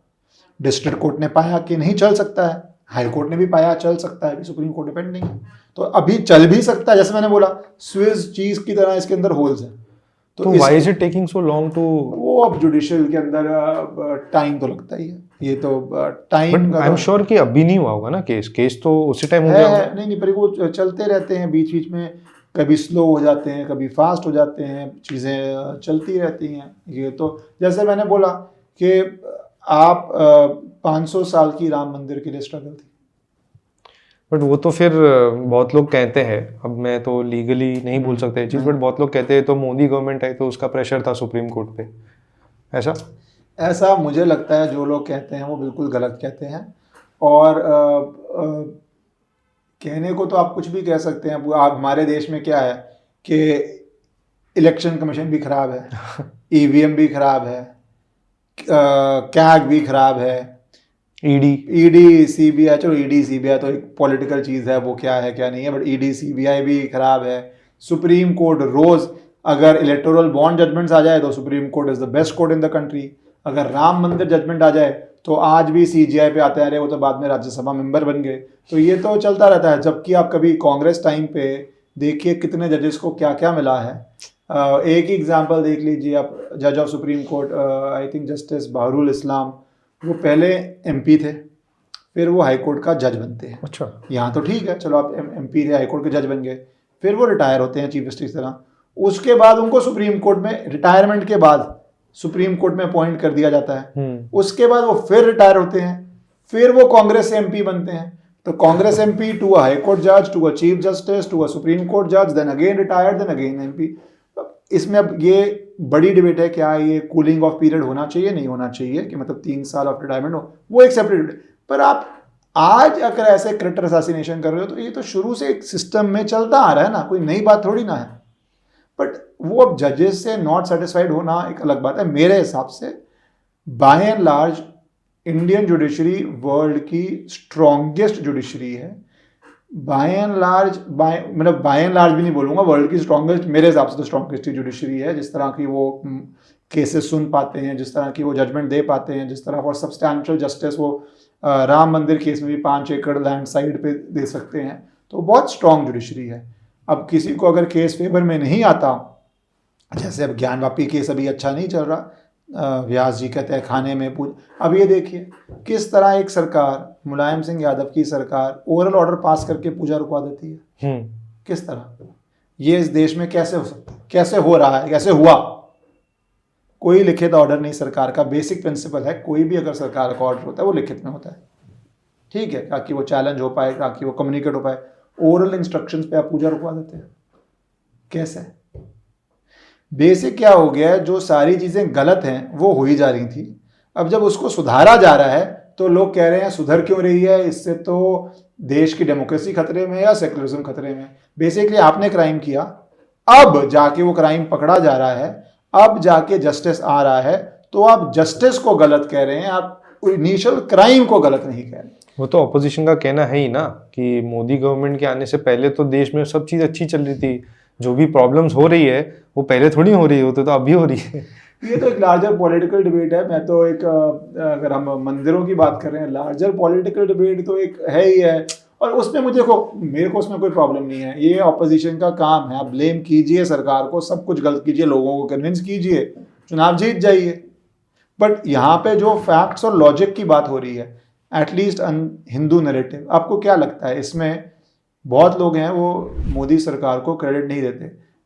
डिस्ट्रिक्ट कोर्ट ने पाया कि नहीं चल सकता है, हाई कोर्ट ने भी पाया चल सकता है, सुप्रीम कोर्ट डिपेंड नहीं है, तो अभी चल भी सकता है। जैसे मैंने बोला स्विस चीज की तरह इसके अंदर होल्स हैं।
तो why is it taking so long to,
वो अब जुडिशियल के अंदर टाइम तो लगता ही है। ये तो टाइम का
आई एम श्योर कि अभी नहीं हुआ होगा ना केस तो उसी टाइम हो गया होगा।
नहीं, पर वो चलते रहते हैं बीच बीच में, कभी स्लो हो जाते हैं, कभी फास्ट हो जाते हैं, चीज़ें चलती रहती हैं। ये तो जैसे मैंने बोला कि आप 500 साल की राम मंदिर के लिए स्ट्रगल थी।
बट वो तो फिर बहुत लोग कहते हैं, अब मैं तो लीगली नहीं बोल सकता ये चीज़, बट बहुत लोग कहते हैं तो मोदी गवर्नमेंट आई तो उसका प्रेशर था सुप्रीम कोर्ट पे, ऐसा
मुझे लगता है जो लोग कहते हैं वो बिल्कुल गलत कहते हैं। और कहने को तो आप कुछ भी कह सकते हैं। आप हमारे देश में क्या है कि इलेक्शन कमीशन भी खराब है, ईवीएम भी खराब है, कैग भी खराब है, ईडी सीबीआई, चलो ईडी सीबीआई तो एक पॉलिटिकल चीज़ है, वो क्या है क्या नहीं है, बट ईडी सीबीआई भी खराब है। सुप्रीम कोर्ट रोज अगर इलेक्टोरल बॉन्ड जजमेंट्स आ जाए तो supreme court is the best court in the country. अगर राम मंदिर जजमेंट आ जाए तो आज भी सीजीआई पे आते हैं, अरे वो तो बाद में राज्यसभा मेंबर बन गए। तो ये तो चलता रहता है। जबकि आप कभी कांग्रेस टाइम पे देखिए कितने जजेस को क्या क्या मिला है। एक ही एग्जांपल देख लीजिए आप, जज of supreme court I think justice बहरुल इस्लाम, वो पहले एमपी थे, फिर वो हाई कोर्ट का जज बनते हैं।
अच्छा,
यहाँ तो ठीक है, चलो आप एमपी थे, हाई कोर्ट के जज बन गए, फिर वो रिटायर होते हैं चीफ जस्टिस तरह। उसके बाद उनको सुप्रीम कोर्ट में रिटायरमेंट के बाद सुप्रीम कोर्ट में अपॉइंट कर दिया जाता है। उसके बाद वो फिर रिटायर होते हैं, फिर वो कांग्रेस से एमपी बनते हैं। तो Congress MP to a high court जज, to a chief justice, to a supreme court जज, then again retired, then again MP. इसमें अब ये बड़ी डिबेट है, क्या ये कूलिंग ऑफ पीरियड होना चाहिए, नहीं होना चाहिए, कि मतलब 3 साल ऑफ रिटायरमेंट हो, वो एक सेपरेट। पर आप आज अगर ऐसे करेक्टर असैसिनेशन कर रहे हो तो ये तो शुरू से एक सिस्टम में चलता आ रहा है ना, कोई नई बात थोड़ी ना है। बट वो अब जजेस से नॉट सेटिस्फाइड होना एक अलग बात है। मेरे हिसाब से by and large Indian judiciary world की स्ट्रॉन्गेस्ट जुडिशरी है। बाय एंड लार्ज, मतलब बाय एंड लार्ज भी नहीं बोलूँगा, वर्ल्ड की स्ट्रॉन्गेस्ट, मेरे हिसाब से तो स्ट्रॉन्गेस्ट जुडिशरी है। जिस तरह की वो केसेस सुन पाते हैं, जिस तरह की वो जजमेंट दे पाते हैं, जिस तरह फॉर सब्सटैंशियल जस्टिस वो राम मंदिर केस में भी 5 एकड़ लैंड साइड पे दे सकते हैं, तो बहुत स्ट्रॉन्ग जुडिशरी है। अब किसी को अगर केस फेवर में नहीं आता, जैसे अब ज्ञानवापी केस अभी अच्छा नहीं चल रहा, व्यास जी कहते हैं खाने में पूज। अब ये देखिए किस तरह एक सरकार, मुलायम सिंह यादव की सरकार, ओरल ऑर्डर पास करके पूजा रुकवा देती है। किस तरह ये इस देश में कैसे हो सकता है, कैसे हो रहा है, कैसे हुआ? कोई लिखित ऑर्डर नहीं सरकार का। बेसिक प्रिंसिपल है, कोई भी अगर सरकार का ऑर्डर होता है वो लिखित में होता है, ठीक है, ताकि वो चैलेंज हो पाए, ताकि वो कम्युनिकेट हो पाए। ओरल इंस्ट्रक्शंस पे आप पूजा रुकवा देते हैं, कैसे? बेसिक क्या हो गया है, जो सारी चीज़ें गलत हैं वो हो ही जा रही थी, अब जब उसको सुधारा जा रहा है तो लोग कह रहे हैं सुधर क्यों रही है, इससे तो देश की डेमोक्रेसी खतरे में या सेकुलरिज्म खतरे में। बेसिकली आपने क्राइम किया, अब जाके वो क्राइम पकड़ा जा रहा है, अब जाके जस्टिस आ रहा है, तो आप जस्टिस को गलत कह रहे हैं, आप इनिशियल क्राइम को गलत नहीं कह रहे।
वो तो ऑपोजिशन का कहना है ही ना कि मोदी गवर्नमेंट के आने से पहले तो देश में सब चीज़ अच्छी चल रही थी, जो भी प्रॉब्लम्स हो रही है वो पहले थोड़ी हो रही है, वो तो अभी हो रही है।
ये तो एक लार्जर पॉलिटिकल डिबेट है। मैं तो एक अगर हम मंदिरों की बात कर रहे हैं, लार्जर पॉलिटिकल डिबेट तो एक है ही है, और उसमें मेरे को उसमें कोई प्रॉब्लम नहीं है। ये ऑपोजिशन का काम है, आप ब्लेम कीजिए सरकार को, सब कुछ गलत कीजिए, लोगों को कन्विंस कीजिए, चुनाव जीत जाइए। बट यहाँ पे जो फैक्ट्स और लॉजिक की बात हो रही है, एटलीस्ट हिंदू नैरेटिव, आपको क्या लगता है इसमें? बहुत लोग हैं वो मोदी सरकार को क्रेडिट नहीं देते,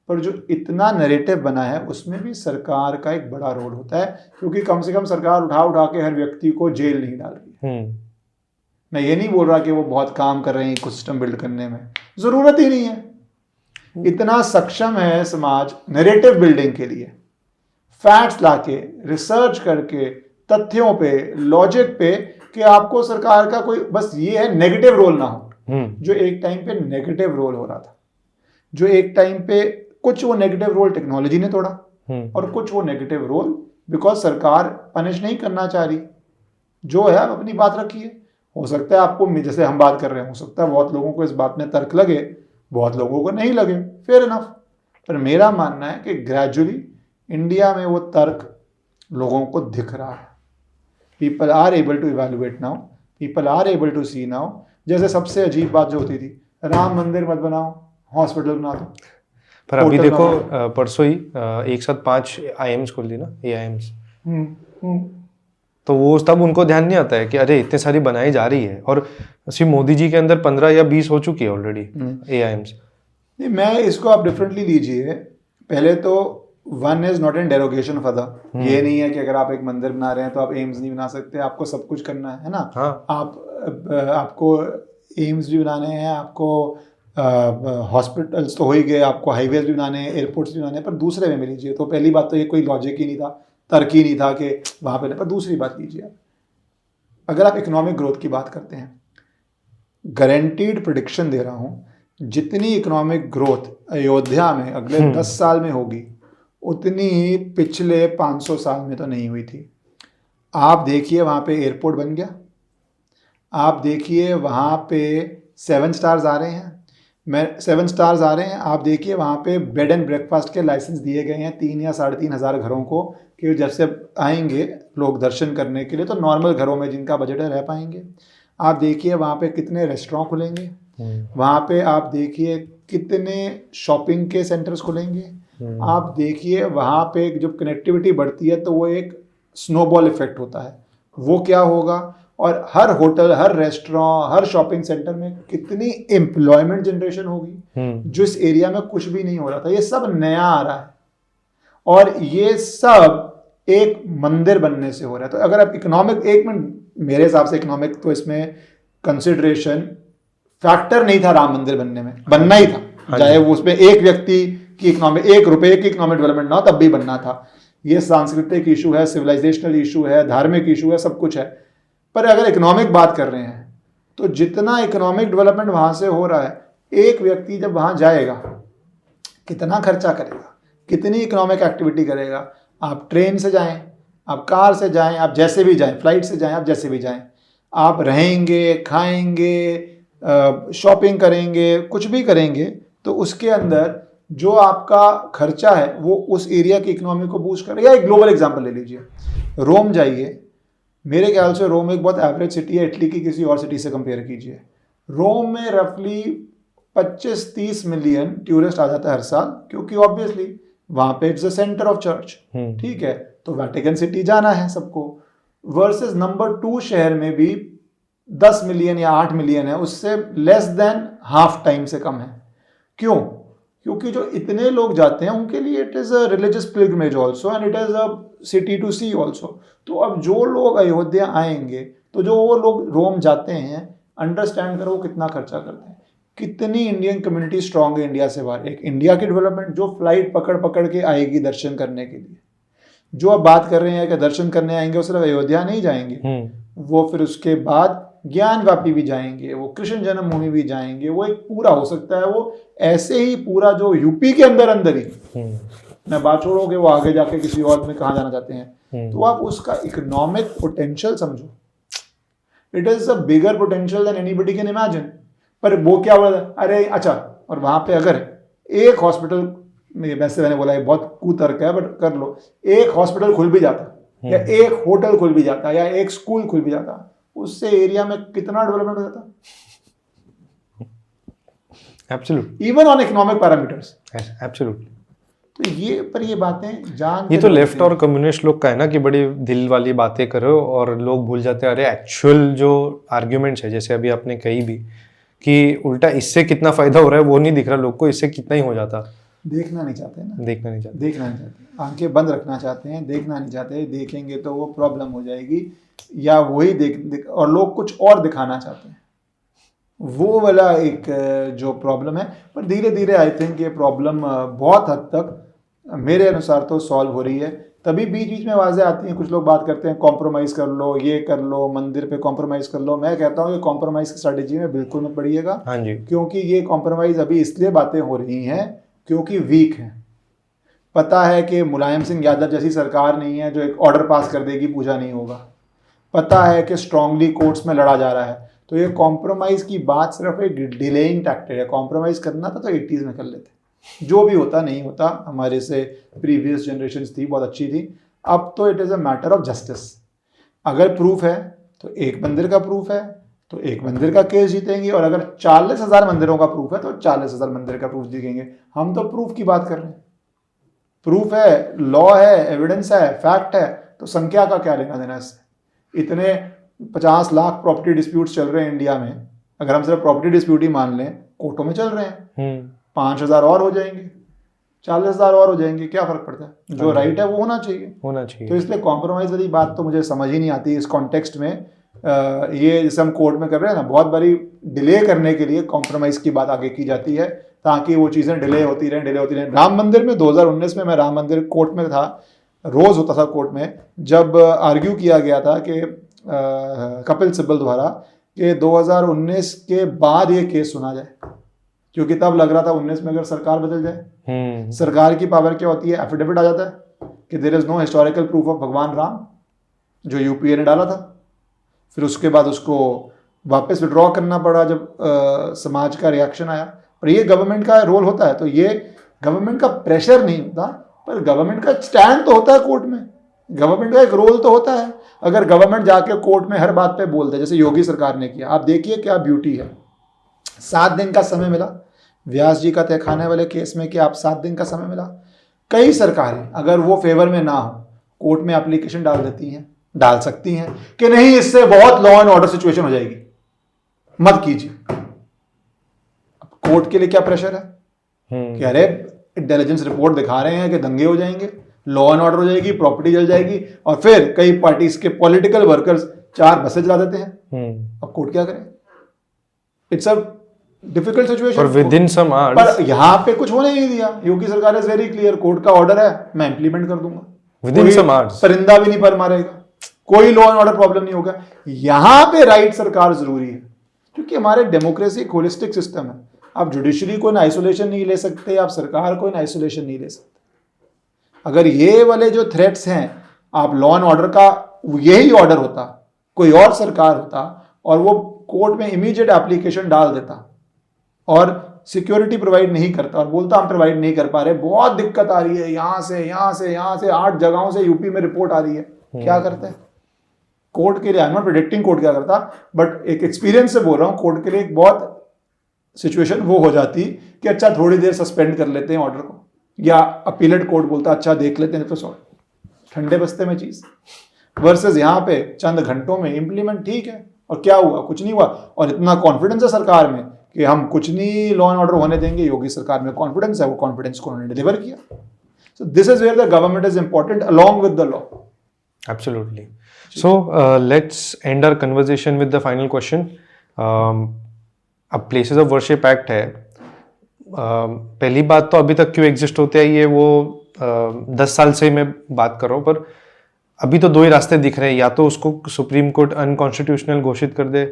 पर जो इतना नैरेटिव बना है उसमें भी सरकार का एक बड़ा रोल होता है, क्योंकि कम से कम सरकार उठा उठा के हर व्यक्ति को जेल नहीं डाल रही है। मैं ये नहीं बोल रहा कि वो बहुत काम कर रहे हैं इकोसिस्टम बिल्ड करने में, जरूरत ही नहीं है। इतना सक्षम है समाज नैरेटिव बिल्डिंग के लिए, फैक्ट्स लाके, रिसर्च करके, तथ्यों पे, लॉजिक पे, कि आपको सरकार का कोई बस ये है नेगेटिव रोल ना हो, जो एक टाइम पे नेगेटिव रोल हो रहा था, जो एक टाइम पे कुछ वो नेगेटिव रोल टेक्नोलॉजी ने तोड़ा, और कुछ वो नेगेटिव रोल बिकॉज सरकार पनिश नहीं करना चाह रही। जो है आप अपनी बात रखिए, हो सकता है आपको, जैसे हम बात कर रहे हैं, हो सकता है बहुत लोगों को इस बात में तर्क लगे, बहुत लोगों को नहीं लगे, फेयर इनफ। पर मेरा मानना है कि ग्रेजुअली इंडिया में वो तर्क लोगों को दिख रहा है। People are able to evaluate now, people are able to see now. जैसे सबसे अजीब बात जो होती थी, राम मंदिर मत बनाओ, हॉस्पिटल बना दो।
पर अभी देखो परसों ही एक साथ 5 IIMs खोल दी ना, AIMs। तो वो तब उनको ध्यान नहीं आता है कि अरे इतने सारी बनाई जा रही है, और सिर्फ मोदी जी के अंदर 15 या 20 हो चुकी है ऑलरेडी AIIMs।
नहीं, मैं इसको आप डिफरेंटली लीजिए। पहले तो one is not in derogation for the, ये नहीं है कि अगर आप एक मंदिर बना रहे हैं तो आप एम्स नहीं बना सकते, आपको सब कुछ करना है ना।
हाँ।
आपको एम्स भी बनाने हैं, आपको हॉस्पिटल्स तो हो ही गए, आपको हाईवेज भी बनाने हैं, एयरपोर्ट्स भी बनाने हैं, पर दूसरे वे में लीजिए। तो पहली बात तो ये कोई लॉजिक ही नहीं था, तर्क ही नहीं था कि वहाँ पे। पर दूसरी बात लीजिए आप, अगर आप इकोनॉमिक ग्रोथ की बात करते हैं, गारंटीड प्रेडिक्शन दे रहा हूँ, जितनी इकोनॉमिक ग्रोथ अयोध्या में अगले 10 साल में होगी उतनी ही पिछले 500 साल में तो नहीं हुई थी। आप देखिए वहाँ पे एयरपोर्ट बन गया, आप देखिए वहाँ पे 7 स्टार्स आ रहे हैं, 7 स्टार्स आ रहे हैं। आप देखिए वहाँ पे बेड एंड ब्रेकफास्ट के लाइसेंस दिए गए हैं 3 या 3.5 हज़ार घरों को, कि जब से आएंगे लोग दर्शन करने के लिए तो नॉर्मल घरों में जिनका बजट है रह पाएंगे। आप देखिए वहाँ पे कितने रेस्टोरेंट खुलेंगे, वहाँ पे आप देखिए कितने शॉपिंग के सेंटर्स खुलेंगे, आप देखिए वहाँ पे जब कनेक्टिविटी बढ़ती है तो वो एक स्नोबॉल इफेक्ट होता है, वो क्या होगा। और हर होटल, हर रेस्टोरेंट, हर शॉपिंग सेंटर में कितनी एम्प्लॉयमेंट जनरेशन होगी, जो इस एरिया में कुछ भी नहीं हो रहा था। ये सब नया आ रहा है और ये सब एक मंदिर बनने से हो रहा है। तो अगर आप इकोनॉमिक, एक मिनट, मेरे हिसाब से इकोनॉमिक तो इसमें कंसिडरेशन फैक्टर नहीं था राम मंदिर बनने में, बनना ही था, चाहे वो उसमें एक व्यक्ति की इकोनॉमिक, 1 रुपए की इकोनॉमिक डेवलपमेंट ना हो तब भी बनना था। ये सांस्कृतिक इशू है, सिविलाइजेशनल इशू है, धार्मिक इशू है, सब कुछ है। पर अगर इकोनॉमिक बात कर रहे हैं तो जितना इकोनॉमिक डेवलपमेंट वहां से हो रहा है, एक व्यक्ति जब वहां जाएगा कितना खर्चा करेगा, कितनी इकोनॉमिक एक्टिविटी करेगा। आप ट्रेन से जाएं, आप कार से जाएं, आप जैसे भी जाएं, फ्लाइट से जाएं, आप जैसे भी जाएं, आप रहेंगे, खाएंगे, शॉपिंग करेंगे, कुछ भी करेंगे, तो उसके अंदर जो आपका खर्चा है वो उस एरिया की इकोनॉमी को बूस्ट करेगा। एक ग्लोबल एग्जांपल ले लीजिए, रोम जाइए, मेरे ख्याल से रोम एक बहुत एवरेज सिटी है, इटली की किसी और सिटी से कंपेयर कीजिए। रोम में रफली 25-30 मिलियन टूरिस्ट आ जाता है हर साल, क्योंकि ऑब्वियसली वहाँ पे it's the centre of church, ठीक है, तो वेटिकन सिटी जाना है सबको। वर्सेस नंबर 2 शहर में भी 10 मिलियन या 8 मिलियन है, उससे लेस देन हाफ टाइम से कम है। क्यों? क्योंकि जो इतने लोग जाते हैं उनके लिए it is a religious pilgrimage also and it is a city to see also. तो अब जो लोग अयोध्या आएंगे, तो जो वो लोग रोम जाते हैं, अंडरस्टैंड करो वो कितना खर्चा करते हैं, कितनी इंडियन कम्युनिटी स्ट्रांग है इंडिया से बाहर। एक इंडिया की डेवलपमेंट जो फ्लाइट पकड़ पकड़ के आएगी दर्शन करने के लिए, जो अब बात कर रहे हैं कि दर्शन करने आएंगे वो सिर्फ अयोध्या नहीं जाएंगे, वो फिर उसके बाद ज्ञान वापी भी जाएंगे, वो कृष्ण जन्मभूमि भी जाएंगे, वो एक पूरा हो सकता है वो ऐसे ही पूरा जो यूपी के अंदर अंदर ही, मैं बात छोड़ोगे वो आगे जाके किसी और में कहाँ जाना चाहते हैं। तो आप उसका इकोनॉमिक पोटेंशियल समझो, it is a bigger potential than anybody can imagine. पर वो क्या बोला, अरे अच्छा, और वहां पे अगर एक हॉस्पिटल, वैसे मैंने बोला बहुत कुतर्क है बट कर लो, एक हॉस्पिटल खुल भी जाता या एक होटल खुल भी जाता या एक स्कूल खुल भी जाता, उससे एरिया में कितना डेवलपमेंट हो जाता,
absolute,
even on economic parameters,
absolute.
तो ये बातें जान,
ये तो लेफ्ट और कम्युनिस्ट लोग का है ना कि बड़ी दिल वाली बातें करो और लोग भूल जाते हैं अरे एक्चुअल जो आर्ग्यूमेंट्स है, जैसे अभी आपने कही भी कि उल्टा इससे कितना फायदा हो रहा है वो नहीं दिख रहा लोग को, इससे कितना ही हो जाता,
देखना नहीं चाहते ना,
देखना नहीं चाहते,
आंखें बंद रखना चाहते हैं, देखना नहीं चाहते। देखेंगे तो वो प्रॉब्लम हो जाएगी, या वही देख और लोग कुछ और दिखाना चाहते हैं, वो वाला एक जो प्रॉब्लम है। पर धीरे धीरे आई थिंक ये प्रॉब्लम बहुत हद तक मेरे अनुसार तो सॉल्व हो रही है। तभी बीच बीच में आवाज़ें आती हैं, कुछ लोग बात करते हैं कॉम्प्रोमाइज़ कर लो, ये कर लो, मंदिर पे कॉम्प्रोमाइज़ कर लो। मैं कहता हूँ ये कॉम्प्रोमाइज़ की स्ट्रैटेजी में बिल्कुल मत पड़िएगा,
हाँ जी,
क्योंकि ये कॉम्प्रोमाइज़ अभी इसलिए बातें हो रही हैं क्योंकि वीक हैं। पता है कि मुलायम सिंह यादव जैसी सरकार नहीं है जो एक ऑर्डर पास कर देगी पूजा नहीं होगा, पता है कि स्ट्रांगली कोर्ट्स में लड़ा जा रहा है। तो ये कॉम्प्रोमाइज़ की बात सिर्फ एक डिलेइंग टैक्टिक है। कॉम्प्रोमाइज़ करना था तो 80s में कर लेते, जो भी होता नहीं होता, हमारे से प्रीवियस जनरेशन थी बहुत अच्छी थी। अब तो it is a matter of justice. अगर प्रूफ है तो एक मंदिर का प्रूफ है तो एक मंदिर का केस जीतेंगे, और अगर 40,000 मंदिरों का प्रूफ है तो 40,000 मंदिर का प्रूफ जीतेंगे। हम तो प्रूफ की बात कर रहे हैं, प्रूफ है, लॉ है, एविडेंस है, फैक्ट है, तो संख्या का क्या लेना देना इससे। इतने 50 लाख प्रॉपर्टी डिस्प्यूट्स चल रहे हैं इंडिया में, अगर हम सिर्फ प्रॉपर्टी डिस्प्यूट ही मान लें, कोर्टों में चल रहे हैं, 5,000 और हो जाएंगे, 40,000 और हो जाएंगे, क्या फर्क पड़ता है? जो राइट है वो होना चाहिए। तो इसलिए कॉम्प्रोमाइज वाली बात तो मुझे समझ ही नहीं आती इस कॉन्टेक्स्ट में। ये जैसे हम कोर्ट में कर रहे हैं ना, बहुत बारी डिले करने के लिए कॉम्प्रोमाइज की बात आगे की जाती है ताकि वो चीज़ें डिले होती रहें। राम मंदिर में 2019 में मैं राम मंदिर कोर्ट में था, रोज होता था कोर्ट में, जब आर्ग्यू किया गया था कि कपिल सिब्बल द्वारा कि 2019 के बाद ये केस सुना जाए, क्योंकि तब लग रहा था 19 में अगर सरकार बदल जाए, सरकार की पावर क्या होती है, एफिडेविट आ जाता है कि there is no historical proof of Bhagwan Ram, जो यूपीए ने डाला था। फिर उसके बाद उसको वापस विड्रॉ करना पड़ा जब समाज का रिएक्शन आया। पर ये गवर्नमेंट का रोल होता है, तो ये गवर्नमेंट का प्रेशर नहीं होता, पर गवर्नमेंट का स्टैंड तो होता है कोर्ट में, गवर्नमेंट का एक रोल तो होता है। अगर गवर्नमेंट जाके कोर्ट में हर बात पे बोल दे, जैसे योगी सरकार ने किया, आप देखिए क्या ब्यूटी है। 7 दिन का समय मिला व्यास जी का तहखाने वाले केस में, कि आप 7 दिन का समय मिला। कई सरकारें अगर वो फेवर में ना हो, कोर्ट में एप्लीकेशन डाल सकती हैं कि नहीं, इससे बहुत लॉ एंड ऑर्डर सिचुएशन हो जाएगी, मत कीजिए। कोर्ट के लिए क्या प्रेशर है कि अरे इंटेलिजेंस रिपोर्ट दिखा रहे हैं कि दंगे हो जाएंगे, लॉ एंड ऑर्डर हो जाएगी, प्रॉपर्टी जल जाएगी, और फिर कई पार्टीज के पॉलिटिकल वर्कर्स 4 बसें जला देते हैं। अब कोर्ट क्या करे? It's a difficult situation.
Within some hours,
पर यहाँ पे कुछ होने नहीं दिया। Yogi sarkar is very clear, court का ऑर्डर है, मैं इंप्लीमेंट कर दूंगा,
विदिन सम आवर्स,
परिंदा भी नहीं पर मारेगा, कोई लॉ एंड ऑर्डर प्रॉब्लम नहीं होगा। यहाँ पे राइट सरकार जरूरी है, क्योंकि हमारे डेमोक्रेसी एक होलिस्टिक सिस्टम है। आप जुडिशरी को इन आइसोलेशन नहीं ले सकते, आप सरकार को इन आइसोलेशन नहीं ले सकते। अगर ये वाले जो थ्रेट्स हैं, आप लॉ एंड ऑर्डर का यही ऑर्डर होता, कोई और सरकार होता और वो कोर्ट में इमीडिएट एप्लीकेशन डाल देता और सिक्योरिटी प्रोवाइड नहीं करता और बोलता हम प्रोवाइड नहीं कर पा रहे, बहुत दिक्कत आ रही है, यहां से 8 जगहों से यूपी में रिपोर्ट आ रही है, क्या करते हैं कोर्ट के लिए? I am not predicting court क्या करता, बट एक एक्सपीरियंस से बोल रहा हूं, कोर्ट के लिए एक बहुत सिचुएशन वो हो जाती कि अच्छा थोड़ी देर सस्पेंड कर लेते हैं ऑर्डर को, या अपीलेट कोर्ट बोलता अच्छा देख लेते हैं, तो सॉरी ठंडे बस्ते में चीज, वर्सेस यहाँ पे चंद घंटों में इम्प्लीमेंट। ठीक है, और क्या हुआ? कुछ नहीं हुआ। और इतना कॉन्फिडेंस है सरकार में कि हम कुछ नहीं लॉ एंड ऑर्डर होने देंगे। योगी सरकार में कॉन्फिडेंस है, वो कॉन्फिडेंस को उन्होंने डिलीवर किया। So this is where the government is important along with the law.
Absolutely. So let's end our conversation with the final question. अब प्लेसेस ऑफ वर्शिप एक्ट है, पहली बात तो अभी तक क्यों एग्जिस्ट होते हैं ये वो 10 साल से मैं बात कर रहा हूँ, पर अभी तो 2 ही रास्ते दिख रहे हैं, या तो उसको सुप्रीम कोर्ट अनकॉन्स्टिट्यूशनल घोषित कर दे,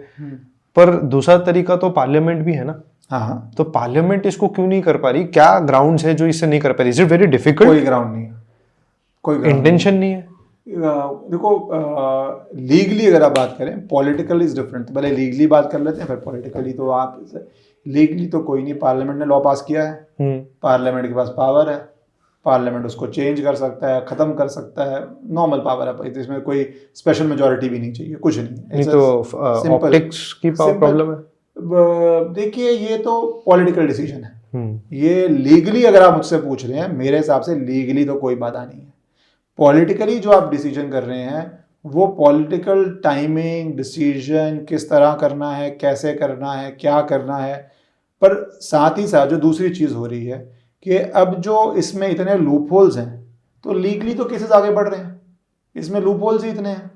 पर दूसरा तरीका तो पार्लियामेंट भी है ना।
हाँ,
तो पार्लियामेंट इसको क्यों नहीं कर पा रही? क्या ग्राउंड्स है जो इससे नहीं कर पा रही? Is it very difficult?
कोई ग्राउंड नहीं है, कोई
इंटेंशन नहीं है।
देखो लीगली अगर आप बात करें, पॉलिटिकल इज डिफरेंट। पहले लीगली बात कर लेते हैं, फिर पॉलिटिकली। तो आप लीगली तो कोई नहीं, पार्लियामेंट ने लॉ पास किया है, पार्लियामेंट के पास पावर है, पार्लियामेंट उसको चेंज कर सकता है, खत्म कर सकता है, नॉर्मल पावर है, इसमें कोई स्पेशल मेजोरिटी भी नहीं चाहिए, कुछ नहीं
तो ऑप्टिक्स की प्रॉब्लम है।
देखिए ये तो पॉलिटिकल डिसीजन है, ये लीगली अगर आप मुझसे पूछ रहे हैं, मेरे हिसाब से लीगली तो कोई बाधा नहीं है। पॉलिटिकली जो आप डिसीजन कर रहे हैं वो पॉलिटिकल टाइमिंग डिसीजन, किस तरह करना है, कैसे करना है, क्या करना है। पर साथ ही साथ जो दूसरी चीज़ हो रही है कि अब जो इसमें इतने लूप होल्स हैं, तो लीगली तो केसेस आगे बढ़ रहे हैं, इसमें लूप होल्स ही इतने हैं।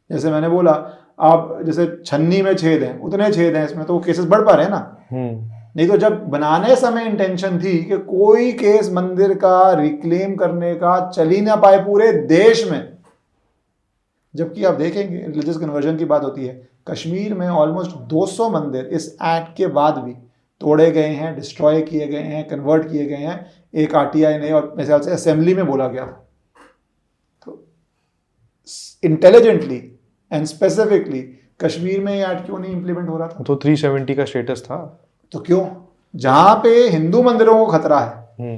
जैसे मैंने बोला, आप जैसे छन्नी में छेद हैं, उतने छेद हैं इसमें, तो वो केसेस बढ़ पा रहे हैं ना। नहीं तो जब बनाने समय इंटेंशन थी कि कोई केस मंदिर का रिक्लेम करने का चल ही ना पाए पूरे देश में, जबकि आप देखेंगे रिलीजियस कन्वर्जन की बात होती है, कश्मीर में ऑलमोस्ट 200 मंदिर इस एक्ट के बाद भी तोड़े गए हैं, डिस्ट्रॉय किए गए हैं, कन्वर्ट किए गए हैं। एक आरटीआई ने और मेरे ख्याल से असेंबली में बोला गया था। तो इंटेलिजेंटली एंड स्पेसिफिकली कश्मीर में ये एक्ट क्यों नहीं इंप्लीमेंट हो रहा था?
तो 370 का स्टेटस था,
तो क्यों? जहां पे हिंदू मंदिरों को खतरा है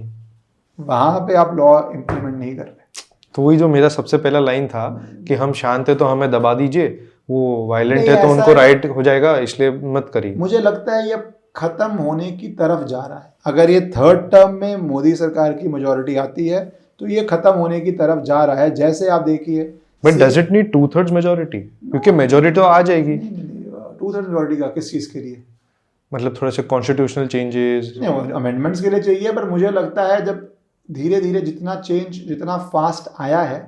वहां पे आप लॉ इंप्लीमेंट नहीं कर रहे।
तो वही जो मेरा सबसे पहला लाइन था कि हम शांत है तो हमें दबा दीजिए, वो वायलेंट है तो उनको राइट हो जाएगा, इसलिए मत करिए।
मुझे लगता है ये खत्म होने की तरफ जा रहा है। अगर ये 3rd टर्म में मोदी सरकार की मेजॉरिटी आती है तो ये खत्म होने की तरफ जा रहा है। जैसे आप देखिए
but does it need 2/3 majority? क्योंकि मेजोरिटी तो आ जाएगी।
2/3 मेजोरिटी का किस चीज के लिए?
मतलब थोड़ा सा कॉन्स्टिट्यूशनल चेंजेस,
नहीं, अमेंडमेंट्स के लिए चाहिए, पर मुझे लगता है जब धीरे धीरे जितना चेंज जितना फास्ट आया है,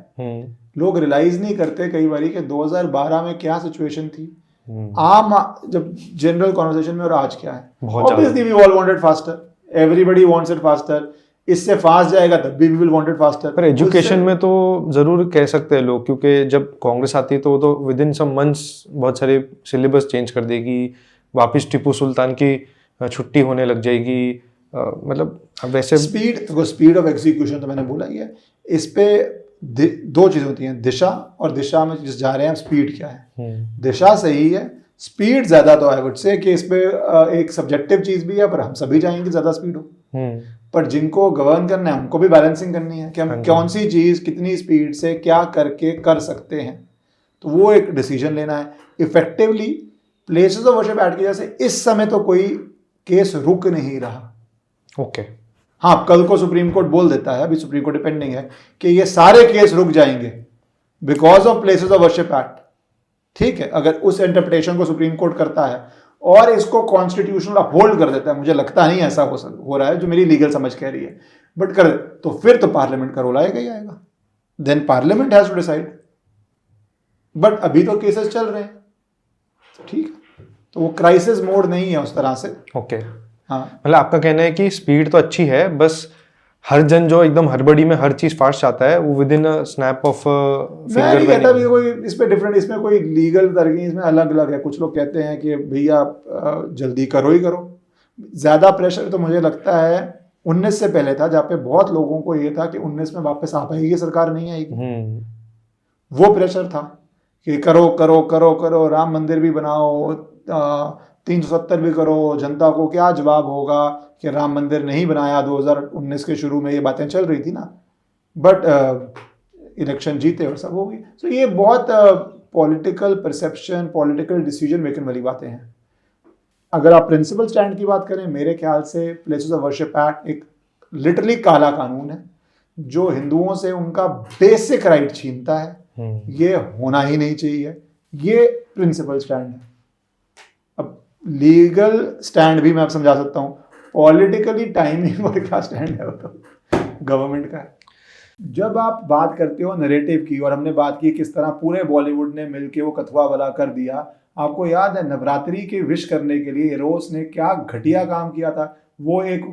लोग रियलाइज नहीं करते कई बार कि 2012 में क्या सिचुएशन थी, आम जब जनरल कॉन्वर्सेशन में, और आज क्या है। Obviously we all wanted faster, everybody wants it faster, इससे फास्ट जाएगा तब भी we will want it faster.
पर एजुकेशन में तो जरूर कह सकते हैं लोग, क्योंकि जब कांग्रेस आती है तो वो तो विद इन सम मंथ्स बहुत सारे सिलेबस चेंज कर देगी, वापस टिप्पू सुल्तान की छुट्टी होने लग जाएगी। मतलब अब वैसे
स्पीड ऑफ एग्जीक्यूशन तो मैंने बोला ही है। इस पे दो चीज़ होती हैं, दिशा, और दिशा में जिस जा रहे हैं स्पीड क्या है। दिशा सही है, स्पीड ज़्यादा तो आई वुड से कि इस पे एक सब्जेक्टिव चीज़ भी है, पर हम सभी चाहेंगे ज़्यादा स्पीड हो। पर जिनको गवर्न करना है उनको भी बैलेंसिंग करनी है कि हम कौन सी चीज़ कितनी स्पीड से क्या करके कर सकते हैं, तो वो एक डिसीजन लेना है। Effectively places of worship act की वजह से इस समय तो कोई केस रुक नहीं रहा।
ओके
हाँ, कल को सुप्रीम कोर्ट बोल देता है, अभी सुप्रीम कोर्ट डिपेंडिंग है, कि ये सारे केस रुक जाएंगे because of places of worship act. ठीक है, अगर उस इंटरप्रिटेशन को सुप्रीम कोर्ट करता है और इसको कॉन्स्टिट्यूशनल अपहोल्ड कर देता है, मुझे लगता नहीं ऐसा हो रहा है जो मेरी लीगल समझ कह रही है, बट कर तो फिर तो पार्लियामेंट का रोल आएगा ही आएगा। Then parliament has to decide, but अभी तो केसेस चल रहे हैं। ठीक है, तो वो क्राइसिस मोड नहीं है उस तरह से।
ओके
हाँ,
मतलब आपका कहना है कि स्पीड तो अच्छी है, बस हर जन जो एकदम हड़बड़ी में हर चीज फास्ट चाहता है वो with in snap of finger.
मैं नहीं कहता भी कोई इस पे डिफरेंट, इसमें कोई लीगल तरीके इसमें अलग अलग है। कुछ लोग कहते हैं कि भैया जल्दी करो ही करो। ज़्यादा प्रेशर तो मुझे लगता है 19 से पहले था, जहाँ पे बहुत लोगों को ये था कि 19 में वापस आ पाएगी सरकार, नहीं आएगी। वो प्रेशर था कि करो करो करो करो, राम मंदिर भी बनाओ, 370 भी करो, जनता को क्या जवाब होगा कि राम मंदिर नहीं बनाया। 2019 के शुरू में ये बातें चल रही थी ना, बट इलेक्शन जीते और सब हो गई। तो ये बहुत political perception, political decision making वाली बातें हैं। अगर आप प्रिंसिपल स्टैंड की बात करें, मेरे ख्याल से प्लेसेस ऑफ वर्शिप एक्ट एक लिटरली काला कानून है जो हिंदुओं से उनका बेसिक राइट छीनता है। ये होना ही नहीं चाहिए, ये प्रिंसिपल स्टैंड है। अब लीगल स्टैंड भी मैं आप समझा सकता हूँ, पॉलिटिकली टाइमिंग और क्या स्टैंड है वो तो गवर्नमेंट का है। जब आप बात करते हो नैरेटिव की, और हमने बात की किस तरह पूरे बॉलीवुड ने मिलके वो कथुआ वाला कर दिया। आपको याद है नवरात्रि के विश करने के लिए एरोस ने क्या घटिया काम किया था। वो एक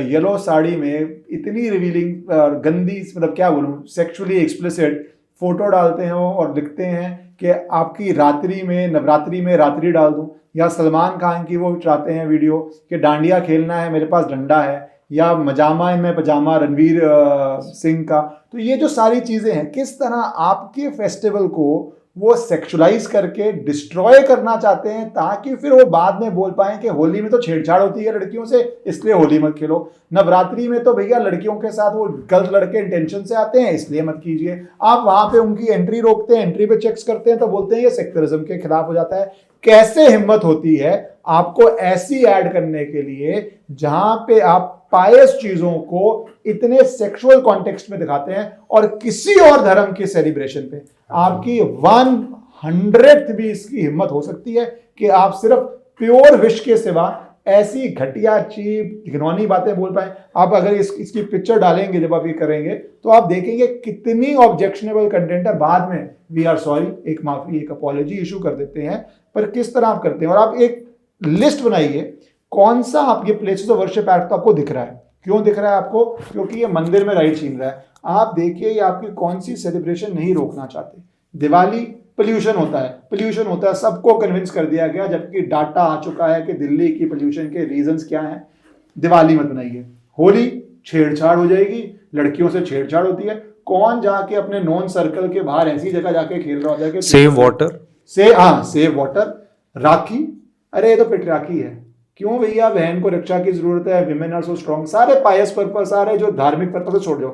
येलो साड़ी में इतनी रिवीलिंग गंदी, मतलब क्या बोलूँ, सेक्सुअली एक्सप्लिसिट फोटो डालते हैं वो, और लिखते हैं कि आपकी रात्रि में, नवरात्रि में रात्रि डाल दूं। या सलमान खान की वो चाहते हैं वीडियो कि डांडिया खेलना है, मेरे पास डंडा है, या मजामा में पजामा रणवीर सिंह का। तो ये जो सारी चीज़ें हैं, किस तरह आपके फेस्टिवल को वो सेक्सुअलाइज करके डिस्ट्रॉय करना चाहते हैं, ताकि फिर वो बाद में बोल पाएं कि होली में तो छेड़छाड़ होती है लड़कियों से, इसलिए होली मत खेलो। नवरात्रि में तो भैया लड़कियों के साथ वो गलत लड़के इंटेंशन से आते हैं, इसलिए मत कीजिए। आप वहां पे उनकी एंट्री रोकते हैं, एंट्री पे चेक्स करते हैं, तो बोलते हैं ये सेक्टरिज्म के खिलाफ हो जाता है। कैसे हिम्मत होती है आपको ऐसी ऐड करने के लिए जहां पे आप पायस चीजों को इतने सेक्सुअल कॉन्टेक्स्ट में दिखाते हैं, और किसी और धर्म के सेलिब्रेशन पे आपकी 100th भी इसकी हिम्मत हो सकती है कि आप सिर्फ प्योर विश के सिवा ऐसी घटिया चीप घिनौनी बातें बोल पाए। आप अगर इसकी पिक्चर डालेंगे, जब आप ये करेंगे तो आप देखेंगे कितनी ऑब्जेक्शनेबल कंटेंट है। बाद में वी आर सॉरी, एक माफी, एक अपॉलॉजी इशू कर देते हैं, पर किस तरह आप करते हैं। और आप एक लिस्ट बनाइए कौन सा आप ये प्लेसेस ऑफ वर्शिप एक्ट तो आपको दिख रहा है। क्यों दिख रहा है आपको? क्योंकि ये मंदिर में राइट छीन रहा है। आप देखिए ये आपकी कौन सी सेलिब्रेशन नहीं रोकना चाहते। दिवाली पोल्यूशन होता है, सबको कन्विंस कर दिया गया, जबकि डाटा आ चुका है कि दिल्ली की पोल्यूशन के रीजंस क्या हैं। दिवाली मत बनाइए। होली छेड़छाड़ हो जाएगी, लड़कियों से छेड़छाड़ होती है। कौन जाके अपने नॉन सर्कल के बाहर ऐसी जगह जाके खेल रहा होता है कि
सेव वाटर,
सेव वाटर। राखी, अरे ये तो पेट्रियार्की है। क्यों भैया, बहन को रक्षा की जरूरत है, विमेन आर सो स्ट्रॉन्ग। सारे पायस पर्पस, सारे जो धार्मिक पर्पस छोड़ दो।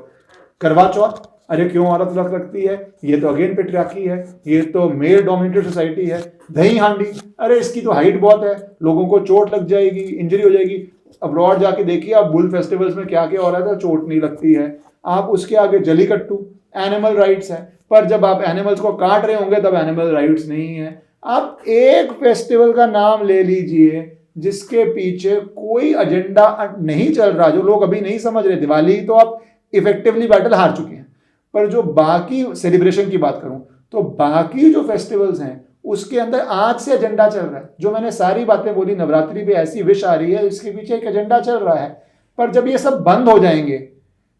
करवा चौथ, अरे क्यों औरत व्रत रखती है, ये तो अगेन पेट्रियार्की है, ये तो मेल डोमिनेटेड सोसाइटी है। दही हांडी, अरे इसकी तो हाइट बहुत है, लोगों को चोट लग जाएगी, इंजरी हो जाएगी। अब्रॉड जाके देखिए आप बुल फेस्टिवल्स में क्या क्या हो रहा था, चोट नहीं लगती है। आप उसके आगे जलीकट्टू, एनिमल राइट्स है, पर जब आप एनिमल्स को काट रहे होंगे तब एनिमल राइट्स नहीं है। आप एक फेस्टिवल का नाम ले लीजिए जिसके पीछे कोई एजेंडा नहीं चल रहा, जो लोग अभी नहीं समझ रहे। दिवाली तो आप इफेक्टिवली बैटल हार चुके हैं, पर जो बाकी सेलिब्रेशन की बात करूं तो बाकी जो फेस्टिवल्स हैं उसके अंदर आज से एजेंडा चल रहा है। जो मैंने सारी बातें बोली, नवरात्रि पे ऐसी विश आ रही है, इसके पीछे एक एजेंडा चल रहा है। पर जब ये सब बंद हो जाएंगे,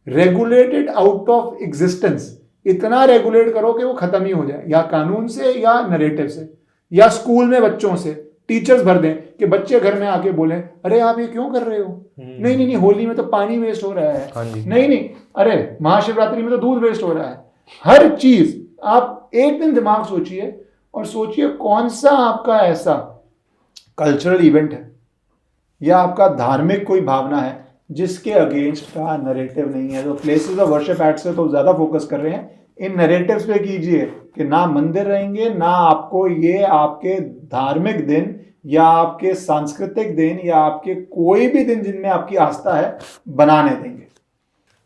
रेगुलेटेड आउट ऑफ एग्जिस्टेंस, इतना रेगुलेट करो कि वो खत्म ही हो जाए, या कानून से या नरेटिव से, या स्कूल में बच्चों से टीचर्स भर दें कि बच्चे घर में आके बोलें अरे आप ये क्यों कर रहे हो, नहीं नहीं नहीं होली में तो पानी वेस्ट हो रहा है, नहीं नहीं अरे महाशिवरात्रि में तो दूध वेस्ट हो रहा है। हर चीज आप एक दिन दिमाग सोचिए और सोचिए कौन सा आपका ऐसा कल्चरल इवेंट है या आपका धार्मिक कोई भावना है जिसके अगेंस्ट का नरेटिव नहीं है। तो प्लेसेस ऑफ वर्शिप एक्ट से तो ज्यादा फोकस कर रहे हैं, इन नरेटिव्स पे कीजिए कि ना मंदिर रहेंगे, ना आपको ये आपके धार्मिक दिन या आपके सांस्कृतिक दिन या आपके कोई भी दिन जिनमें आपकी आस्था है बनाने देंगे।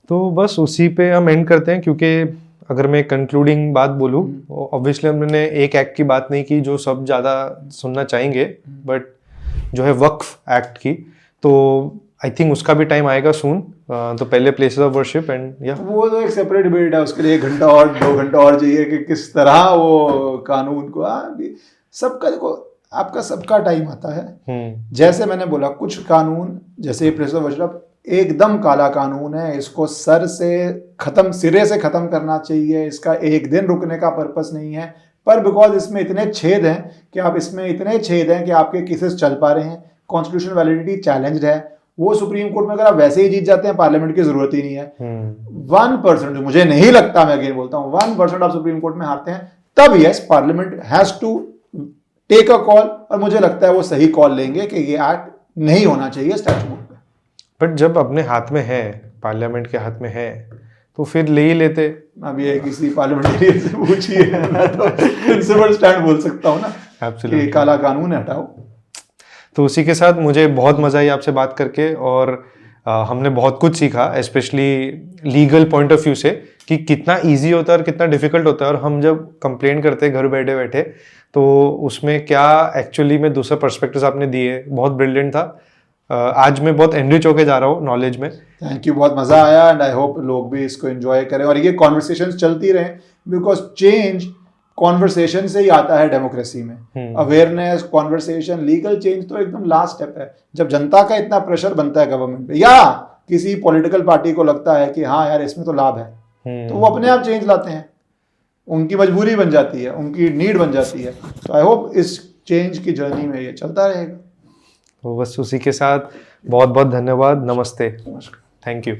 तो बस उसी पे हम एंड करते हैं, क्योंकि अगर मैं कंक्लूडिंग बात बोलूँ, ऑब्वियसली हमने एक एक्ट की बात नहीं की जो सब ज़्यादा सुनना चाहेंगे, बट जो है वक्फ एक्ट की, तो आई थिंक उसका भी टाइम आएगा सून। तो पहले प्लेसेस ऑफ वर्शिप एंड या
वो तो एक सेपरेट डिबेट है, उसके लिए 1 घंटा और 2 घंटा और चाहिए कि किस तरह वो कानून को सबका, देखो आपका सबका टाइम आता है। जैसे मैंने बोला कुछ कानून जैसे प्लेसेस ऑफ वर्शिप एकदम काला कानून है, इसको सिरे से खत्म करना चाहिए, इसका एक दिन रुकने का पर्पस नहीं है। पर बिकॉज इसमें इतने छेद हैं कि आपके केसेस चल पा रहे हैं, कॉन्स्टिट्यूशन वैलिडिटी चैलेंज्ड है, वो सुप्रीम कोर्ट में अगर आप वैसे ही जीत जाते हैं पार्लियामेंट की जरूरत ही नहीं है। 1%, जो मुझे नहीं लगता, मैं अगेन बोलता हूँ, 1% आप सुप्रीम कोर्ट में हारते हैं तब yes parliament has to take a call, और मुझे लगता है वो सही कॉल लेंगे कि ये एक्ट नहीं होना चाहिए स्टैट्यूट में।
बट जब अपने हाथ में है, पार्लियामेंट के हाथ में है, तो फिर ले ही लेते।
अब ये किसी पार्लियामेंटेरियन से पूछिए, मैं तो प्रिंसिपल स्टैंड बोल सकता हूँ ना,
एब्सोल्युटली
कि काला कानून हटाओ।
तो उसी के साथ मुझे बहुत मज़ा आई आपसे बात करके, और हमने बहुत कुछ सीखा, specially legal point of view से, कि कितना इजी होता है और कितना डिफिकल्ट होता है। और हम जब कंप्लेन करते हैं घर बैठे बैठे, तो उसमें क्या एक्चुअली में दूसरा पर्सपेक्टिव आपने दिए, बहुत ब्रिलियंट था। आज मैं बहुत एनरिच होके जा रहा हूँ नॉलेज में।
थैंक यू, बहुत मज़ा आया, एंड आई होप लोग भी इसको एंजॉय करें और ये कॉन्वर्सेशंस चलती रहें, बिकॉज चेंज कॉन्वर्सेशन से ही आता है डेमोक्रेसी में। अवेयरनेस, कॉन्वर्सेशन, लीगल चेंज तो एकदम लास्ट स्टेप है। जब जनता का इतना प्रेशर बनता है गवर्नमेंट पे या किसी पॉलिटिकल पार्टी को लगता है कि हाँ यार इसमें तो लाभ है, तो वो अपने आप चेंज लाते हैं, उनकी मजबूरी बन जाती है, उनकी नीड बन जाती है। तो आई होप इस चेंज की जर्नी में ये चलता रहेगा।
तो बस उसी के साथ बहुत बहुत धन्यवाद, नमस्ते,
नमस्कार,
थैंक यू।